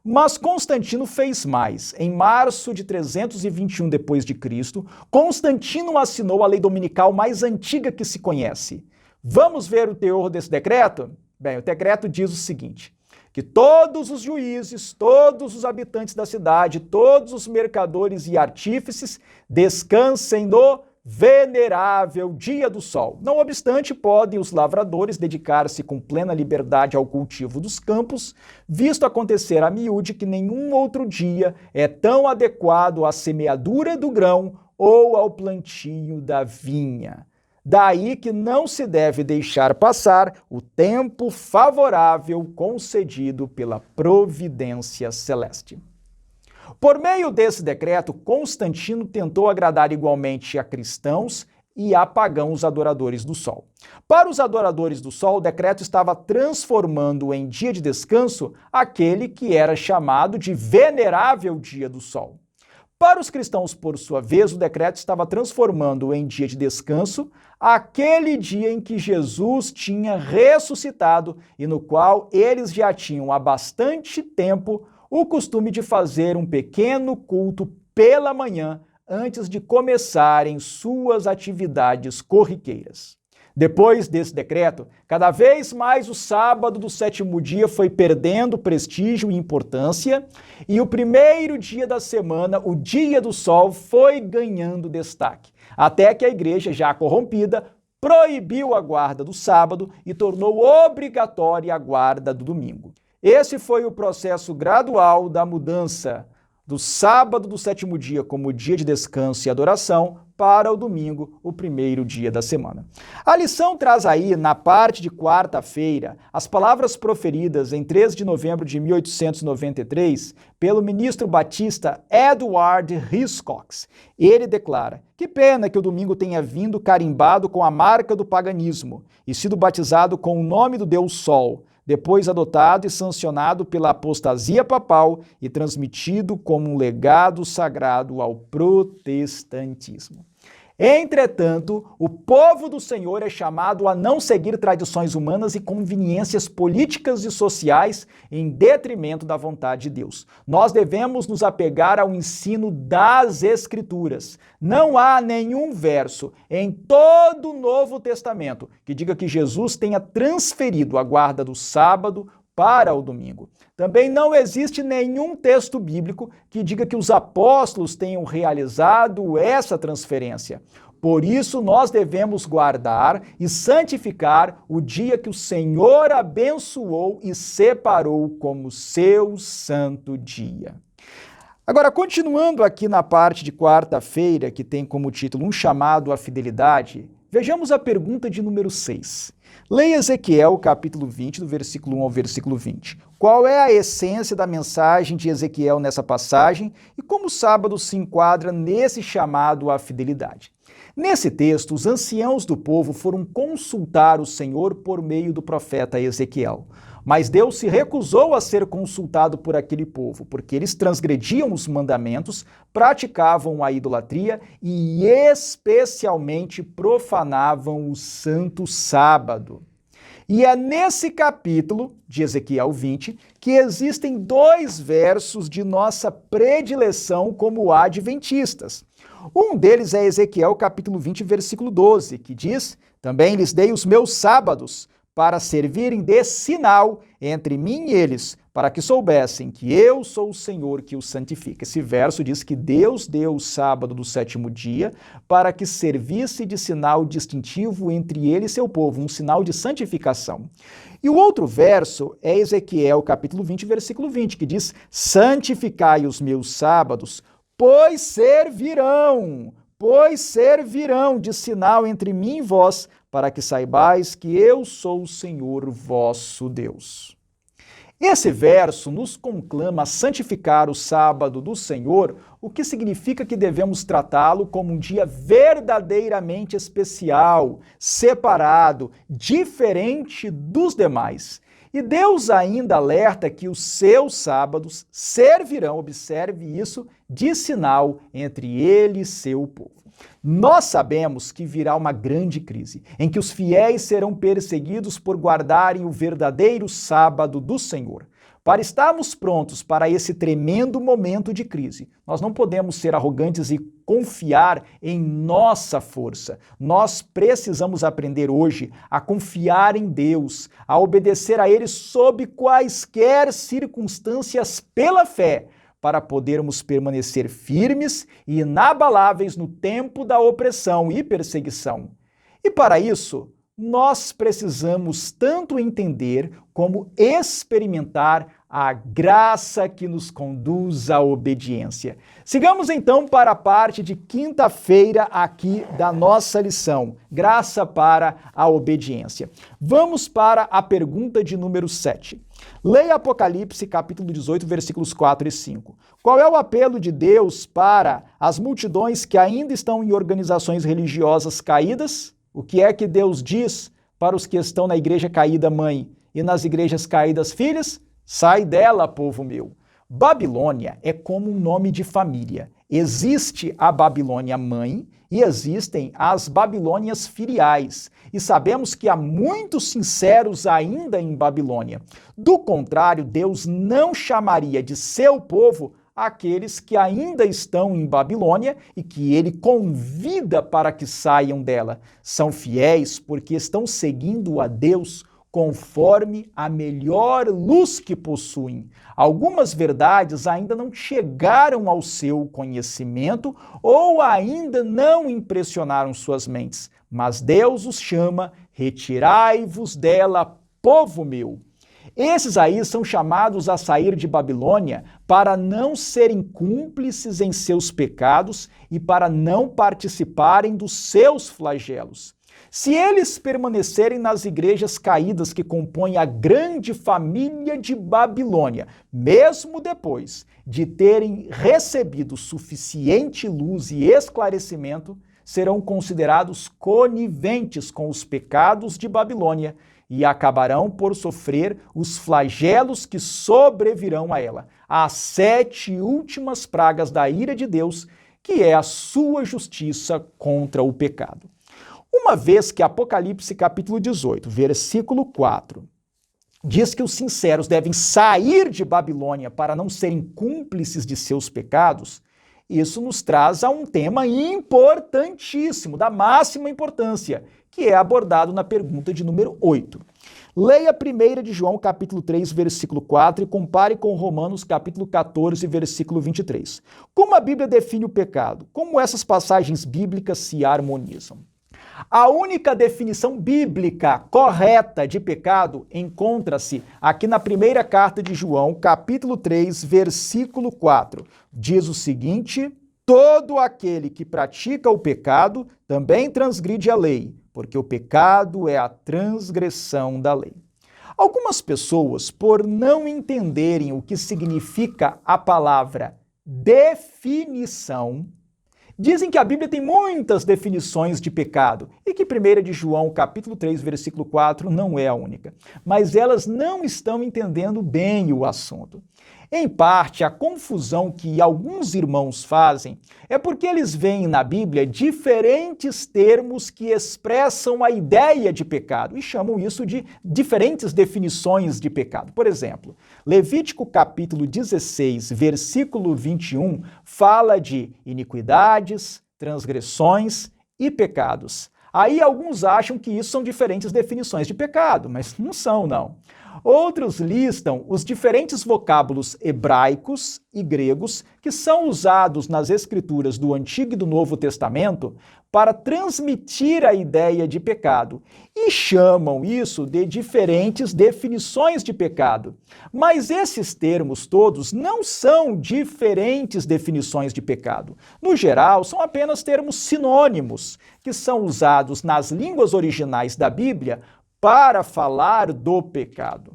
Mas Constantino fez mais. Em março de 321 d.C., Constantino assinou a lei dominical mais antiga que se conhece. Vamos ver o teor desse decreto? Bem, o decreto diz o seguinte: que todos os juízes, todos os habitantes da cidade, todos os mercadores e artífices descansem no venerável dia do sol. Não obstante, podem os lavradores dedicar-se com plena liberdade ao cultivo dos campos, visto acontecer a miúde que nenhum outro dia é tão adequado à semeadura do grão ou ao plantio da vinha. Daí que não se deve deixar passar o tempo favorável concedido pela providência celeste. Por meio desse decreto, Constantino tentou agradar igualmente a cristãos e a pagãos adoradores do sol. Para os adoradores do sol, o decreto estava transformando em dia de descanso aquele que era chamado de venerável dia do sol. Para os cristãos, por sua vez, o decreto estava transformando em dia de descanso aquele dia em que Jesus tinha ressuscitado e no qual eles já tinham há bastante tempo o costume de fazer um pequeno culto pela manhã antes de começarem suas atividades corriqueiras. Depois desse decreto, cada vez mais o sábado do sétimo dia foi perdendo prestígio e importância, e o primeiro dia da semana, o dia do sol, foi ganhando destaque, até que a igreja, já corrompida, proibiu a guarda do sábado e tornou obrigatória a guarda do domingo. Esse foi o processo gradual da mudança do sábado do sétimo dia como dia de descanso e adoração para o domingo, o primeiro dia da semana. A lição traz aí, na parte de quarta-feira, as palavras proferidas em 13 de novembro de 1893 pelo ministro batista Edward Hiscox. Ele declara: que pena que o domingo tenha vindo carimbado com a marca do paganismo e sido batizado com o nome do Deus Sol, depois adotado e sancionado pela apostasia papal e transmitido como um legado sagrado ao protestantismo. Entretanto, o povo do Senhor é chamado a não seguir tradições humanas e conveniências políticas e sociais em detrimento da vontade de Deus. Nós devemos nos apegar ao ensino das Escrituras. Não há nenhum verso em todo o Novo Testamento que diga que Jesus tenha transferido a guarda do sábado para o domingo. Também não existe nenhum texto bíblico que diga que os apóstolos tenham realizado essa transferência. Por isso, nós devemos guardar e santificar o dia que o Senhor abençoou e separou como seu santo dia. Agora, continuando aqui na parte de quarta-feira, que tem como título Um Chamado à Fidelidade, vejamos a pergunta de número 6. Leia Ezequiel, capítulo 20, do versículo 1 ao versículo 20. Qual é a essência da mensagem de Ezequiel nessa passagem e como o sábado se enquadra nesse chamado à fidelidade? Nesse texto, os anciãos do povo foram consultar o Senhor por meio do profeta Ezequiel. Mas Deus se recusou a ser consultado por aquele povo, porque eles transgrediam os mandamentos, praticavam a idolatria e especialmente profanavam o santo sábado. E é nesse capítulo de Ezequiel 20 que existem 2 versos de nossa predileção como adventistas. Um deles é Ezequiel capítulo 20, versículo 12, que diz: também lhes dei os meus sábados para servirem de sinal entre mim e eles, para que soubessem que eu sou o Senhor que os santifica. Esse verso diz que Deus deu o sábado do sétimo dia para que servisse de sinal distintivo entre ele e seu povo, um sinal de santificação. E o outro verso é Ezequiel capítulo 20, versículo 20, que diz: santificai os meus sábados, pois servirão pois, servirão de sinal entre mim e vós, para que saibais que eu sou o Senhor vosso Deus. Esse verso nos conclama a santificar o sábado do Senhor, o que significa que devemos tratá-lo como um dia verdadeiramente especial, separado, diferente dos demais. E Deus ainda alerta que os seus sábados servirão, observe isso, de sinal entre ele e seu povo. Nós sabemos que virá uma grande crise, em que os fiéis serão perseguidos por guardarem o verdadeiro sábado do Senhor. Para estarmos prontos para esse tremendo momento de crise, nós não podemos ser arrogantes e confiar em nossa força. Nós precisamos aprender hoje a confiar em Deus, a obedecer a Ele sob quaisquer circunstâncias pela fé, para podermos permanecer firmes e inabaláveis no tempo da opressão e perseguição. E para isso, nós precisamos tanto entender como experimentar a graça que nos conduz à obediência. Sigamos então para a parte de quinta-feira aqui da nossa lição, graça para a obediência. Vamos para a pergunta de número 7. Leia Apocalipse capítulo 18, versículos 4 e 5. Qual é o apelo de Deus para as multidões que ainda estão em organizações religiosas caídas? O que é que Deus diz para os que estão na igreja caída mãe e nas igrejas caídas filhas? Sai dela, povo meu. Babilônia é como um nome de família. Existe a Babilônia mãe e existem as Babilônias filiais. E sabemos que há muitos sinceros ainda em Babilônia. Do contrário, Deus não chamaria de seu povo aqueles que ainda estão em Babilônia e que ele convida para que saiam dela. São fiéis porque estão seguindo a Deus conforme a melhor luz que possuem. Algumas verdades ainda não chegaram ao seu conhecimento ou ainda não impressionaram suas mentes, mas Deus os chama: retirai-vos dela, povo meu. Esses aí são chamados a sair de Babilônia para não serem cúmplices em seus pecados e para não participarem dos seus flagelos. Se eles permanecerem nas igrejas caídas que compõem a grande família de Babilônia, mesmo depois de terem recebido suficiente luz e esclarecimento, serão considerados coniventes com os pecados de Babilônia e acabarão por sofrer os flagelos que sobrevirão a ela, as 7 últimas pragas da ira de Deus, que é a sua justiça contra o pecado. Uma vez que Apocalipse capítulo 18, versículo 4, diz que os sinceros devem sair de Babilônia para não serem cúmplices de seus pecados, isso nos traz a um tema importantíssimo, da máxima importância, que é abordado na pergunta de número 8. Leia 1 de João capítulo 3, versículo 4 e compare com Romanos capítulo 14, versículo 23. Como a Bíblia define o pecado? Como essas passagens bíblicas se harmonizam? A única definição bíblica correta de pecado encontra-se aqui na primeira carta de João, capítulo 3, versículo 4. Diz o seguinte: todo aquele que pratica o pecado também transgride a lei, porque o pecado é a transgressão da lei. Algumas pessoas, por não entenderem o que significa a palavra definição, dizem que a Bíblia tem muitas definições de pecado e que 1 de João, capítulo 3, versículo 4, não é a única. Mas elas não estão entendendo bem o assunto. Em parte, a confusão que alguns irmãos fazem é porque eles veem na Bíblia diferentes termos que expressam a ideia de pecado e chamam isso de diferentes definições de pecado. Por exemplo, Levítico capítulo 16, versículo 21, fala de iniquidades, transgressões e pecados. Aí alguns acham que isso são diferentes definições de pecado, mas não são, não. Outros listam os diferentes vocábulos hebraicos e gregos que são usados nas escrituras do Antigo e do Novo Testamento para transmitir a ideia de pecado e chamam isso de diferentes definições de pecado. Mas esses termos todos não são diferentes definições de pecado. No geral, são apenas termos sinônimos que são usados nas línguas originais da Bíblia para falar do pecado.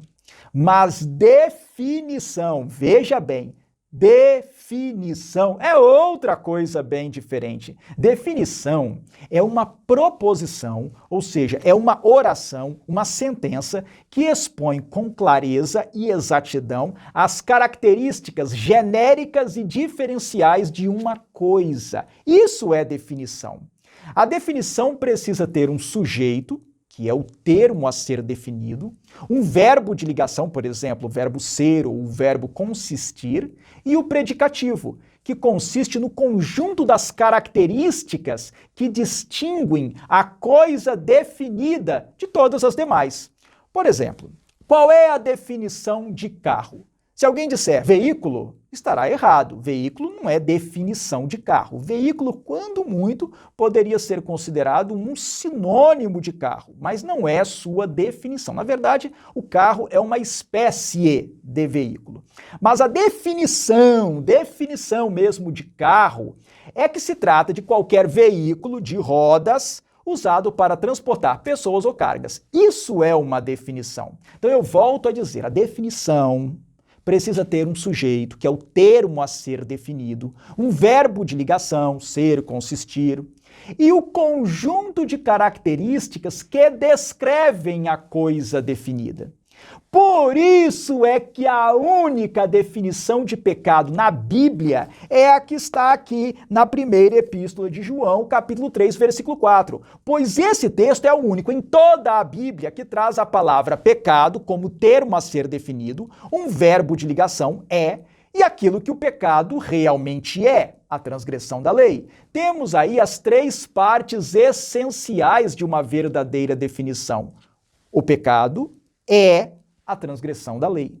Mas definição, veja bem, definição é outra coisa bem diferente. Definição é uma proposição, ou seja, é uma oração, uma sentença que expõe com clareza e exatidão as características genéricas e diferenciais de uma coisa. Isso é definição. A definição precisa ter um sujeito, que é o termo a ser definido, um verbo de ligação, por exemplo, o verbo ser ou o verbo consistir, e o predicativo, que consiste no conjunto das características que distinguem a coisa definida de todas as demais. Por exemplo, qual é a definição de carro? Se alguém disser veículo, estará errado. Veículo não é definição de carro. Veículo, quando muito, poderia ser considerado um sinônimo de carro, mas não é sua definição. Na verdade, o carro é uma espécie de veículo. Mas a definição mesmo de carro, é que se trata de qualquer veículo de rodas usado para transportar pessoas ou cargas. Isso é uma definição. Então eu volto a dizer, a definição precisa ter um sujeito, que é o termo a ser definido, um verbo de ligação, ser, consistir, e o conjunto de características que descrevem a coisa definida. Por isso é que a única definição de pecado na Bíblia é a que está aqui na primeira epístola de João, capítulo 3, versículo 4. Pois esse texto é o único em toda a Bíblia que traz a palavra pecado como termo a ser definido, um verbo de ligação, é, e aquilo que o pecado realmente é, a transgressão da lei. Temos aí as três partes essenciais de uma verdadeira definição. O pecado é a transgressão da lei.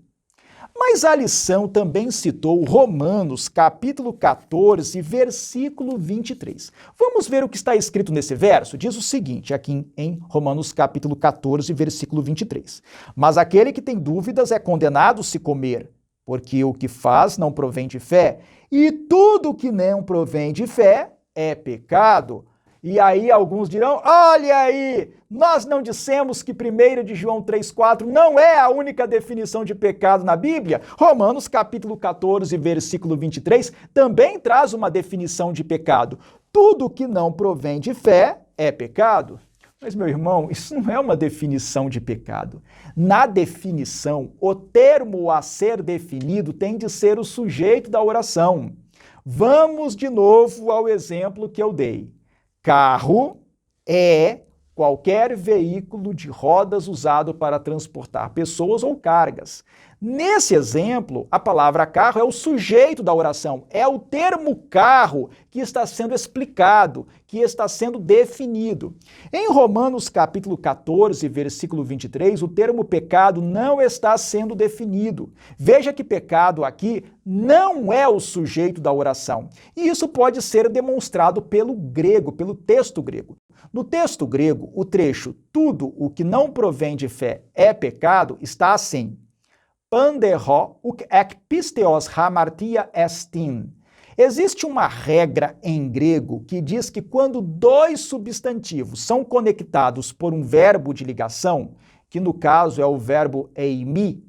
Mas a lição também citou Romanos, capítulo 14, versículo 23. Vamos ver o que está escrito nesse verso? Diz o seguinte, aqui em Romanos, capítulo 14, versículo 23. Mas aquele que tem dúvidas é condenado se comer, porque o que faz não provém de fé, e tudo que não provém de fé é pecado. E aí alguns dirão, olha aí, nós não dissemos que 1 de João 3,4 não é a única definição de pecado na Bíblia? Romanos capítulo 14, versículo 23, também traz uma definição de pecado. Tudo que não provém de fé é pecado. Mas, meu irmão, isso não é uma definição de pecado. Na definição, o termo a ser definido tem de ser o sujeito da oração. Vamos de novo ao exemplo que eu dei. Carro é qualquer veículo de rodas usado para transportar pessoas ou cargas. Nesse exemplo, a palavra carro é o sujeito da oração, é o termo carro que está sendo explicado, que está sendo definido. Em Romanos capítulo 14, versículo 23, o termo pecado não está sendo definido. Veja que pecado aqui não é o sujeito da oração. E isso pode ser demonstrado pelo grego, pelo texto grego. No texto grego, o trecho tudo o que não provém de fé é pecado está assim. Panderho uk ek pisteos hamartia estin. Existe uma regra em grego que diz que quando dois substantivos são conectados por um verbo de ligação, que no caso é o verbo eimi,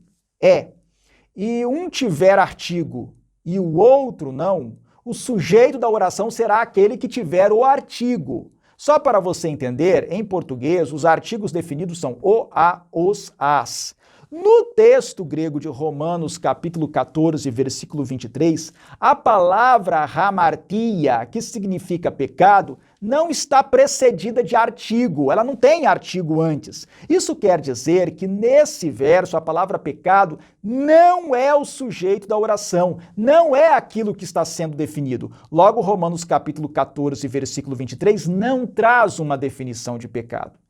e um tiver artigo e o outro não, o sujeito da oração será aquele que tiver o artigo. Só para você entender, em português, os artigos definidos são o, a, os, as. No texto grego de Romanos, capítulo 14, versículo 23, a palavra hamartia, que significa pecado, não está precedida de artigo, ela não tem artigo antes. Isso quer dizer que nesse verso a palavra pecado não é o sujeito da oração, não é aquilo que está sendo definido. Logo, Romanos capítulo 14, versículo 23, não traz uma definição de pecado.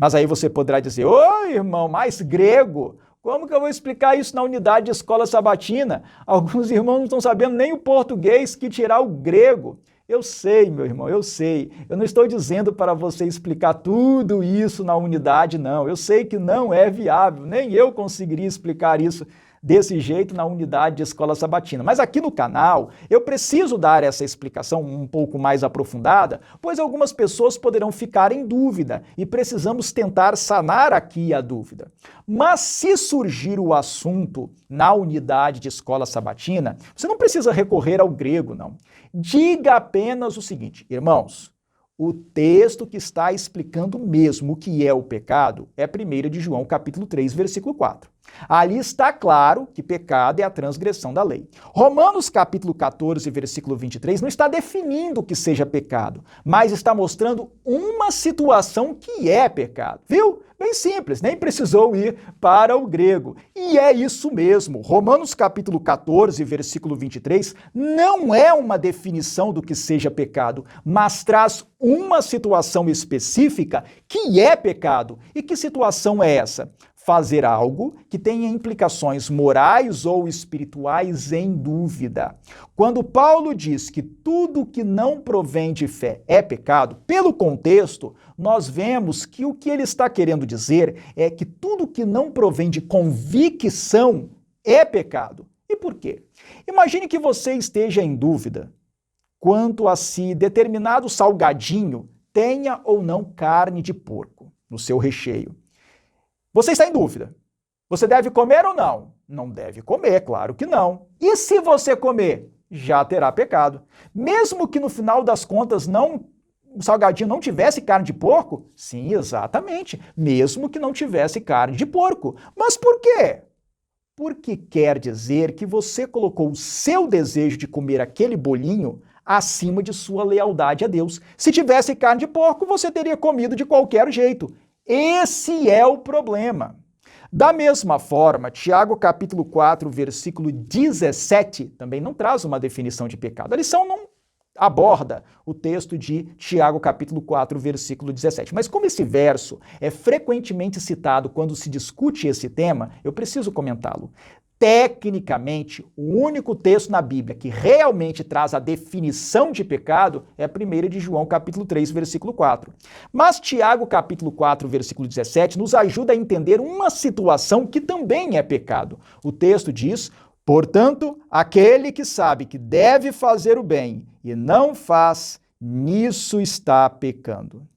Mas aí você poderá dizer, ô irmão, mas grego, Como que eu vou explicar isso na unidade de escola sabatina? Alguns irmãos não estão sabendo nem o português, que tirar o grego. Eu sei, meu irmão, eu sei. Eu não estou dizendo para você explicar tudo isso na unidade, não. Eu sei que não é viável, nem eu conseguiria explicar isso desse jeito na unidade de escola sabatina. Mas aqui no canal, eu preciso dar essa explicação um pouco mais aprofundada, pois algumas pessoas poderão ficar em dúvida e precisamos tentar sanar aqui a dúvida. Mas se surgir o assunto na unidade de escola sabatina, você não precisa recorrer ao grego, não. Diga apenas o seguinte, irmãos, o texto que está explicando mesmo o que é o pecado é 1 de João, capítulo 3, versículo 4. Ali está claro que pecado é a transgressão da lei. Romanos, capítulo 14, versículo 23, não está definindo o que seja pecado, mas está mostrando uma situação que é pecado. Viu? Bem simples, nem precisou ir para o grego. E é isso mesmo. Romanos, capítulo 14, versículo 23, não é uma definição do que seja pecado, mas traz uma situação específica que é pecado. E que situação é essa? Fazer algo que tenha implicações morais ou espirituais em dúvida. Quando Paulo diz que tudo que não provém de fé é pecado, pelo contexto, nós vemos que o que ele está querendo dizer é que tudo que não provém de convicção é pecado. E por quê? Imagine que você esteja em dúvida quanto a se determinado salgadinho tenha ou não carne de porco no seu recheio. Você está em dúvida. Você deve comer ou não? Não deve comer, claro que não. E se você comer? Já terá pecado. Mesmo que no final das contas o salgadinho não tivesse carne de porco? Sim, exatamente. Mesmo que não tivesse carne de porco. Mas por quê? Porque quer dizer que você colocou o seu desejo de comer aquele bolinho acima de sua lealdade a Deus. Se tivesse carne de porco, você teria comido de qualquer jeito. Esse é o problema. Da mesma forma, Tiago capítulo 4, versículo 17, também não traz uma definição de pecado. A lição não aborda o texto de Tiago capítulo 4, versículo 17. Mas como esse verso é frequentemente citado quando se discute esse tema, eu preciso comentá-lo. Tecnicamente, o único texto na Bíblia que realmente traz a definição de pecado é 1 de João, capítulo 3, versículo 4. Mas Tiago, capítulo 4, versículo 17, nos ajuda a entender uma situação que também é pecado. O texto diz: portanto, aquele que sabe que deve fazer o bem e não faz, nisso está pecando.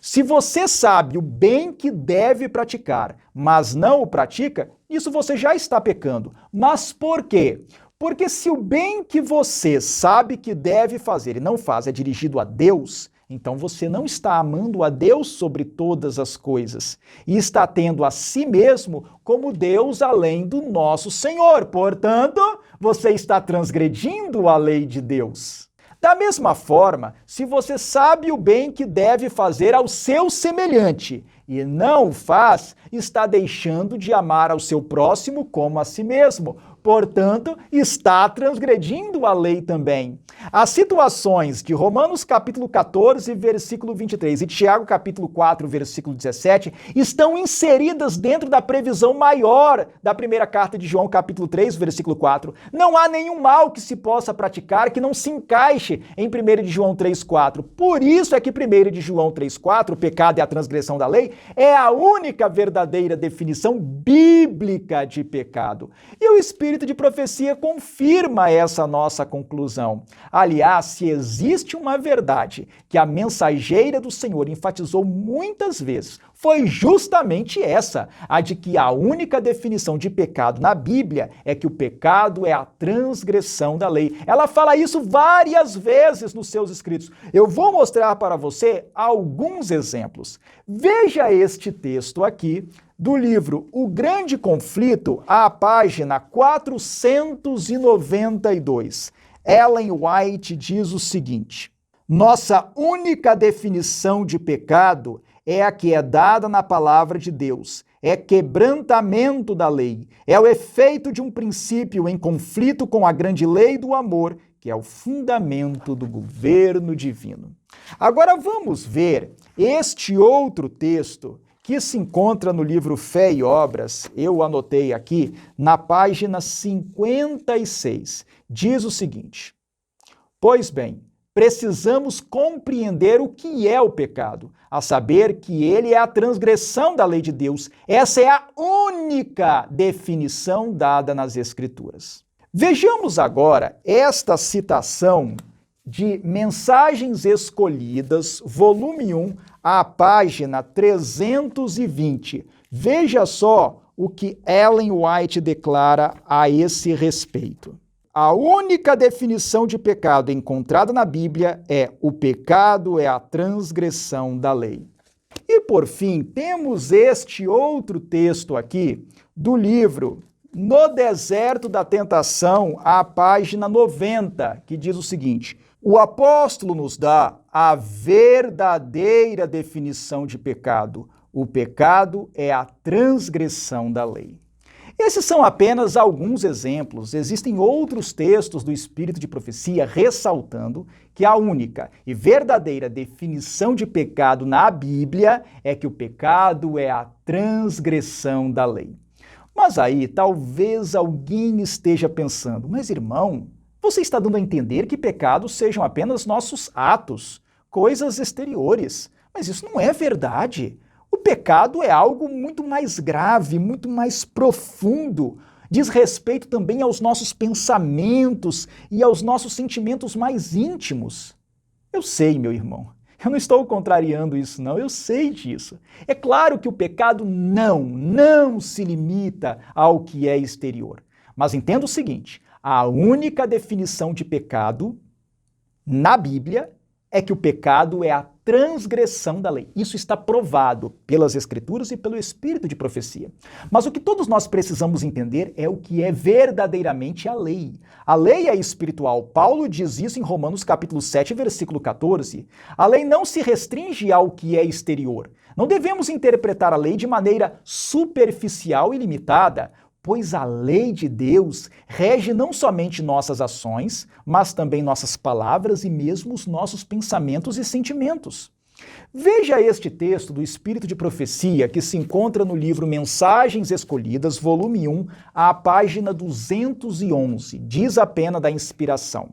Se você sabe o bem que deve praticar, mas não o pratica, isso você já está pecando. Mas por quê? Porque se o bem que você sabe que deve fazer e não faz é dirigido a Deus, então você não está amando a Deus sobre todas as coisas e está tendo a si mesmo como Deus além do nosso Senhor. Portanto, você está transgredindo a lei de Deus. Da mesma forma, se você sabe o bem que deve fazer ao seu semelhante e não o faz, está deixando de amar ao seu próximo como a si mesmo. Portanto, está transgredindo a lei também. As situações de Romanos capítulo 14, versículo 23 e Tiago capítulo 4, versículo 17 estão inseridas dentro da previsão maior da primeira carta de João capítulo 3, versículo 4. Não há nenhum mal que se possa praticar que não se encaixe em 1 de João 3, 4. Por isso é que 1 de João 3, 4, o pecado é a transgressão da lei, é a única verdadeira definição bíblica de pecado. E o Espírito de profecia confirma essa nossa conclusão. Aliás, se existe uma verdade que a mensageira do Senhor enfatizou muitas vezes, foi justamente essa, a de que a única definição de pecado na Bíblia é que o pecado é a transgressão da lei. Ela fala isso várias vezes nos seus escritos. Eu vou mostrar para você alguns exemplos. Veja este texto aqui, do livro O Grande Conflito, à página 492. Ellen White diz o seguinte: nossa única definição de pecado é a que é dada na palavra de Deus. É quebrantamento da lei. É o efeito de um princípio em conflito com a grande lei do amor, que é o fundamento do governo divino. Agora vamos ver este outro texto que se encontra no livro Fé e Obras, eu anotei aqui, na página 56. Diz o seguinte: pois bem, precisamos compreender o que é o pecado, a saber que ele é a transgressão da lei de Deus. Essa é a única definição dada nas Escrituras. Vejamos agora esta citação de Mensagens Escolhidas, volume 1, a página 320. Veja só o que Ellen White declara a esse respeito. A única definição de pecado encontrada na Bíblia é: o pecado é a transgressão da lei. E por fim, temos este outro texto aqui do livro No Deserto da Tentação, a página 90, que diz o seguinte: o apóstolo nos dá a verdadeira definição de pecado. O pecado é a transgressão da lei. Esses são apenas alguns exemplos. Existem outros textos do Espírito de Profecia ressaltando que a única e verdadeira definição de pecado na Bíblia é que o pecado é a transgressão da lei. Mas aí talvez alguém esteja pensando: mas irmão, você está dando a entender que pecados sejam apenas nossos atos, coisas exteriores. Mas isso não é verdade. O pecado é algo muito mais grave, muito mais profundo. Diz respeito também aos nossos pensamentos e aos nossos sentimentos mais íntimos. Eu sei, meu irmão, eu não estou contrariando isso, não, eu sei disso. É claro que o pecado não se limita ao que é exterior. Mas entenda o seguinte: a única definição de pecado na Bíblia é que o pecado é a transgressão da lei. Isso está provado pelas Escrituras e pelo Espírito de Profecia. Mas o que todos nós precisamos entender é o que é verdadeiramente a lei. A lei é espiritual. Paulo diz isso em Romanos capítulo 7, versículo 14. A lei não se restringe ao que é exterior. Não devemos interpretar a lei de maneira superficial e limitada, pois a lei de Deus rege não somente nossas ações, mas também nossas palavras e mesmo os nossos pensamentos e sentimentos. Veja este texto do Espírito de Profecia que se encontra no livro Mensagens Escolhidas, volume 1, à página 211. Diz a pena da inspiração: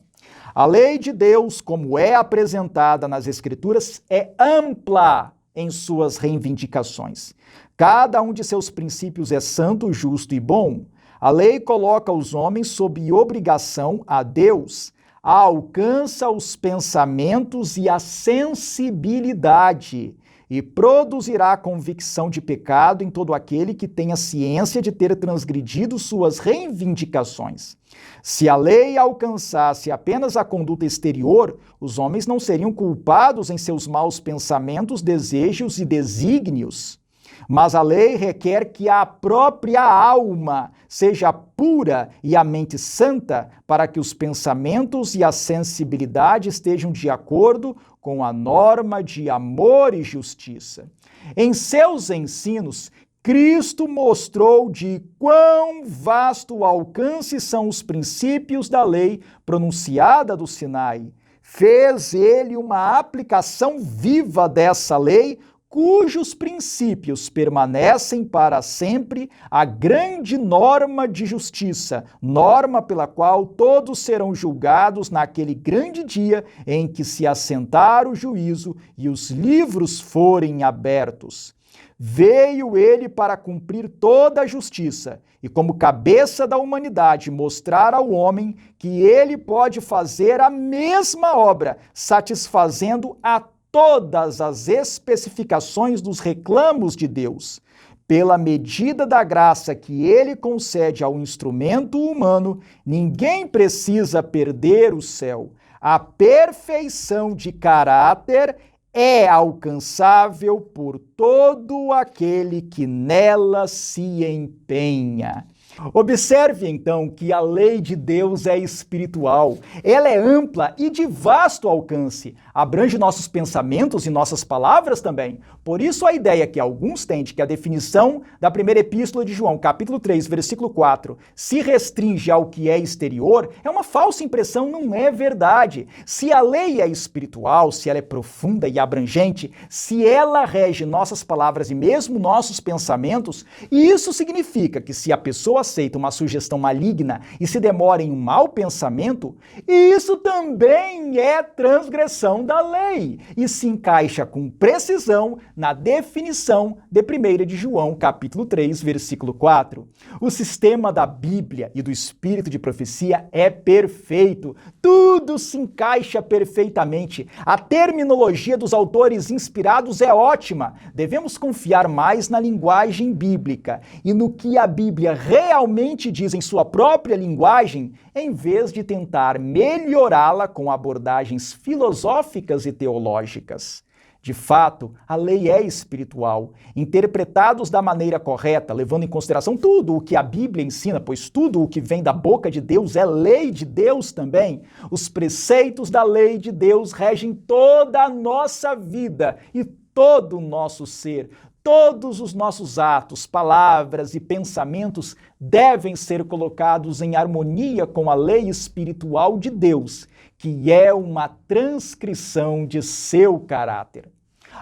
a lei de Deus, como é apresentada nas Escrituras, é ampla em suas reivindicações. Cada um de seus princípios é santo, justo e bom. A lei coloca os homens sob obrigação a Deus, alcança os pensamentos e a sensibilidade e produzirá convicção de pecado em todo aquele que tenha ciência de ter transgredido suas reivindicações. Se a lei alcançasse apenas a conduta exterior, os homens não seriam culpados em seus maus pensamentos, desejos e desígnios. Mas a lei requer que a própria alma seja pura e a mente santa para que os pensamentos e a sensibilidade estejam de acordo com a norma de amor e justiça. Em seus ensinos, Cristo mostrou de quão vasto o alcance são os princípios da lei pronunciada do Sinai. Fez ele uma aplicação viva dessa lei, cujos princípios permanecem para sempre, a grande norma de justiça, norma pela qual todos serão julgados naquele grande dia em que se assentar o juízo e os livros forem abertos. Veio ele para cumprir toda a justiça e, como cabeça da humanidade, mostrar ao homem que ele pode fazer a mesma obra, satisfazendo a todas as especificações dos reclamos de Deus. Pela medida da graça que ele concede ao instrumento humano, ninguém precisa perder o céu. A perfeição de caráter é alcançável por todo aquele que nela se empenha. Observe então que a lei de Deus é espiritual, ela é ampla e de vasto alcance, abrange nossos pensamentos e nossas palavras também. Por isso a ideia que alguns têm de que a definição da primeira epístola de João, capítulo 3, versículo 4, se restringe ao que é exterior, é uma falsa impressão, não é verdade. Se a lei é espiritual, se ela é profunda e abrangente, se ela rege nossas palavras e mesmo nossos pensamentos, isso significa que se a pessoa aceita uma sugestão maligna e se demora em um mau pensamento, isso também é transgressão da lei e se encaixa com precisão na definição de 1 de João, capítulo 3, versículo 4. O sistema da Bíblia e do espírito de profecia é perfeito. Tudo se encaixa perfeitamente. A terminologia dos autores inspirados é ótima. Devemos confiar mais na linguagem bíblica e no que a Bíblia realmente diz em sua própria linguagem, em vez de tentar melhorá-la com abordagens filosóficas e teológicas. De fato, a lei é espiritual. Interpretados da maneira correta, levando em consideração tudo o que a Bíblia ensina, pois tudo o que vem da boca de Deus é lei de Deus também, os preceitos da lei de Deus regem toda a nossa vida e todo o nosso ser. Todos os nossos atos, palavras e pensamentos devem ser colocados em harmonia com a lei espiritual de Deus, que é uma transcrição de seu caráter.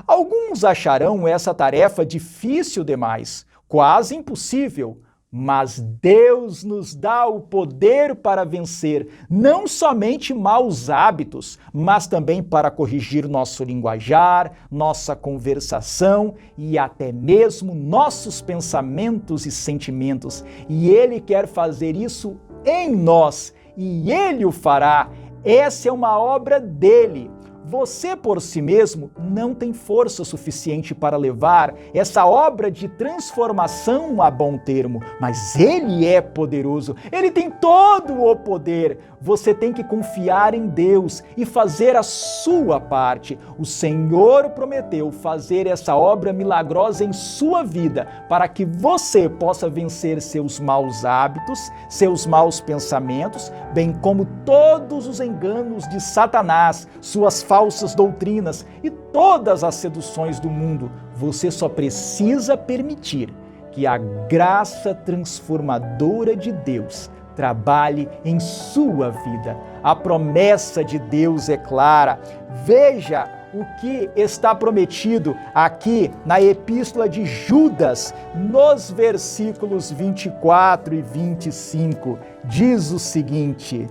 Alguns acharão essa tarefa difícil demais, quase impossível, mas Deus nos dá o poder para vencer não somente maus hábitos, mas também para corrigir nosso linguajar, nossa conversação e até mesmo nossos pensamentos e sentimentos. E Ele quer fazer isso em nós, e Ele o fará. Essa é uma obra dele. Você por si mesmo não tem força suficiente para levar essa obra de transformação a bom termo, mas Ele é poderoso, Ele tem todo o poder. Você tem que confiar em Deus e fazer a sua parte. O Senhor prometeu fazer essa obra milagrosa em sua vida, para que você possa vencer seus maus hábitos, seus maus pensamentos, bem como todos os enganos de Satanás, suas falsas doutrinas e todas as seduções do mundo. Você só precisa permitir que a graça transformadora de Deus trabalhe em sua vida. A promessa de Deus é clara. Veja o que está prometido aqui na Epístola de Judas, nos versículos 24 e 25. Diz o seguinte: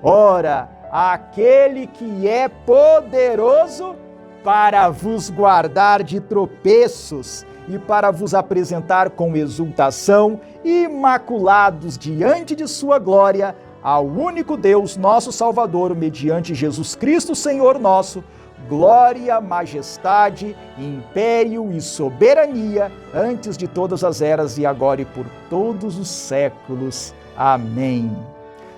Ora, aquele que é poderoso para vos guardar de tropeços e para vos apresentar com exultação, imaculados diante de sua glória, ao único Deus, nosso Salvador, mediante Jesus Cristo, Senhor nosso, glória, majestade, império e soberania, antes de todas as eras e agora e por todos os séculos. Amém.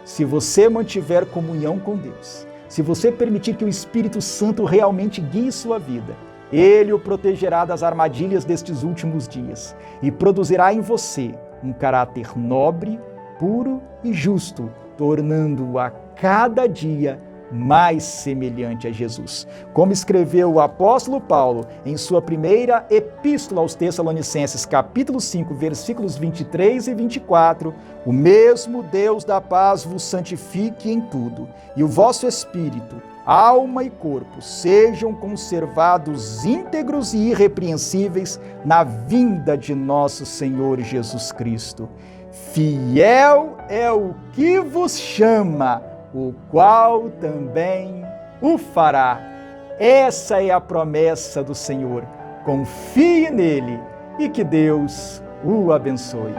Se você mantiver comunhão com Deus, se você permitir que o Espírito Santo realmente guie sua vida, Ele o protegerá das armadilhas destes últimos dias e produzirá em você um caráter nobre, puro e justo, tornando-o a cada dia mais semelhante a Jesus. Como escreveu o apóstolo Paulo em sua primeira epístola aos Tessalonicenses, capítulo 5, versículos 23 e 24, o mesmo Deus da paz vos santifique em tudo, e o vosso espírito, alma e corpo sejam conservados íntegros e irrepreensíveis na vinda de nosso Senhor Jesus Cristo. Fiel é o que vos chama, o qual também o fará. Essa é a promessa do Senhor. Confie nele e que Deus o abençoe.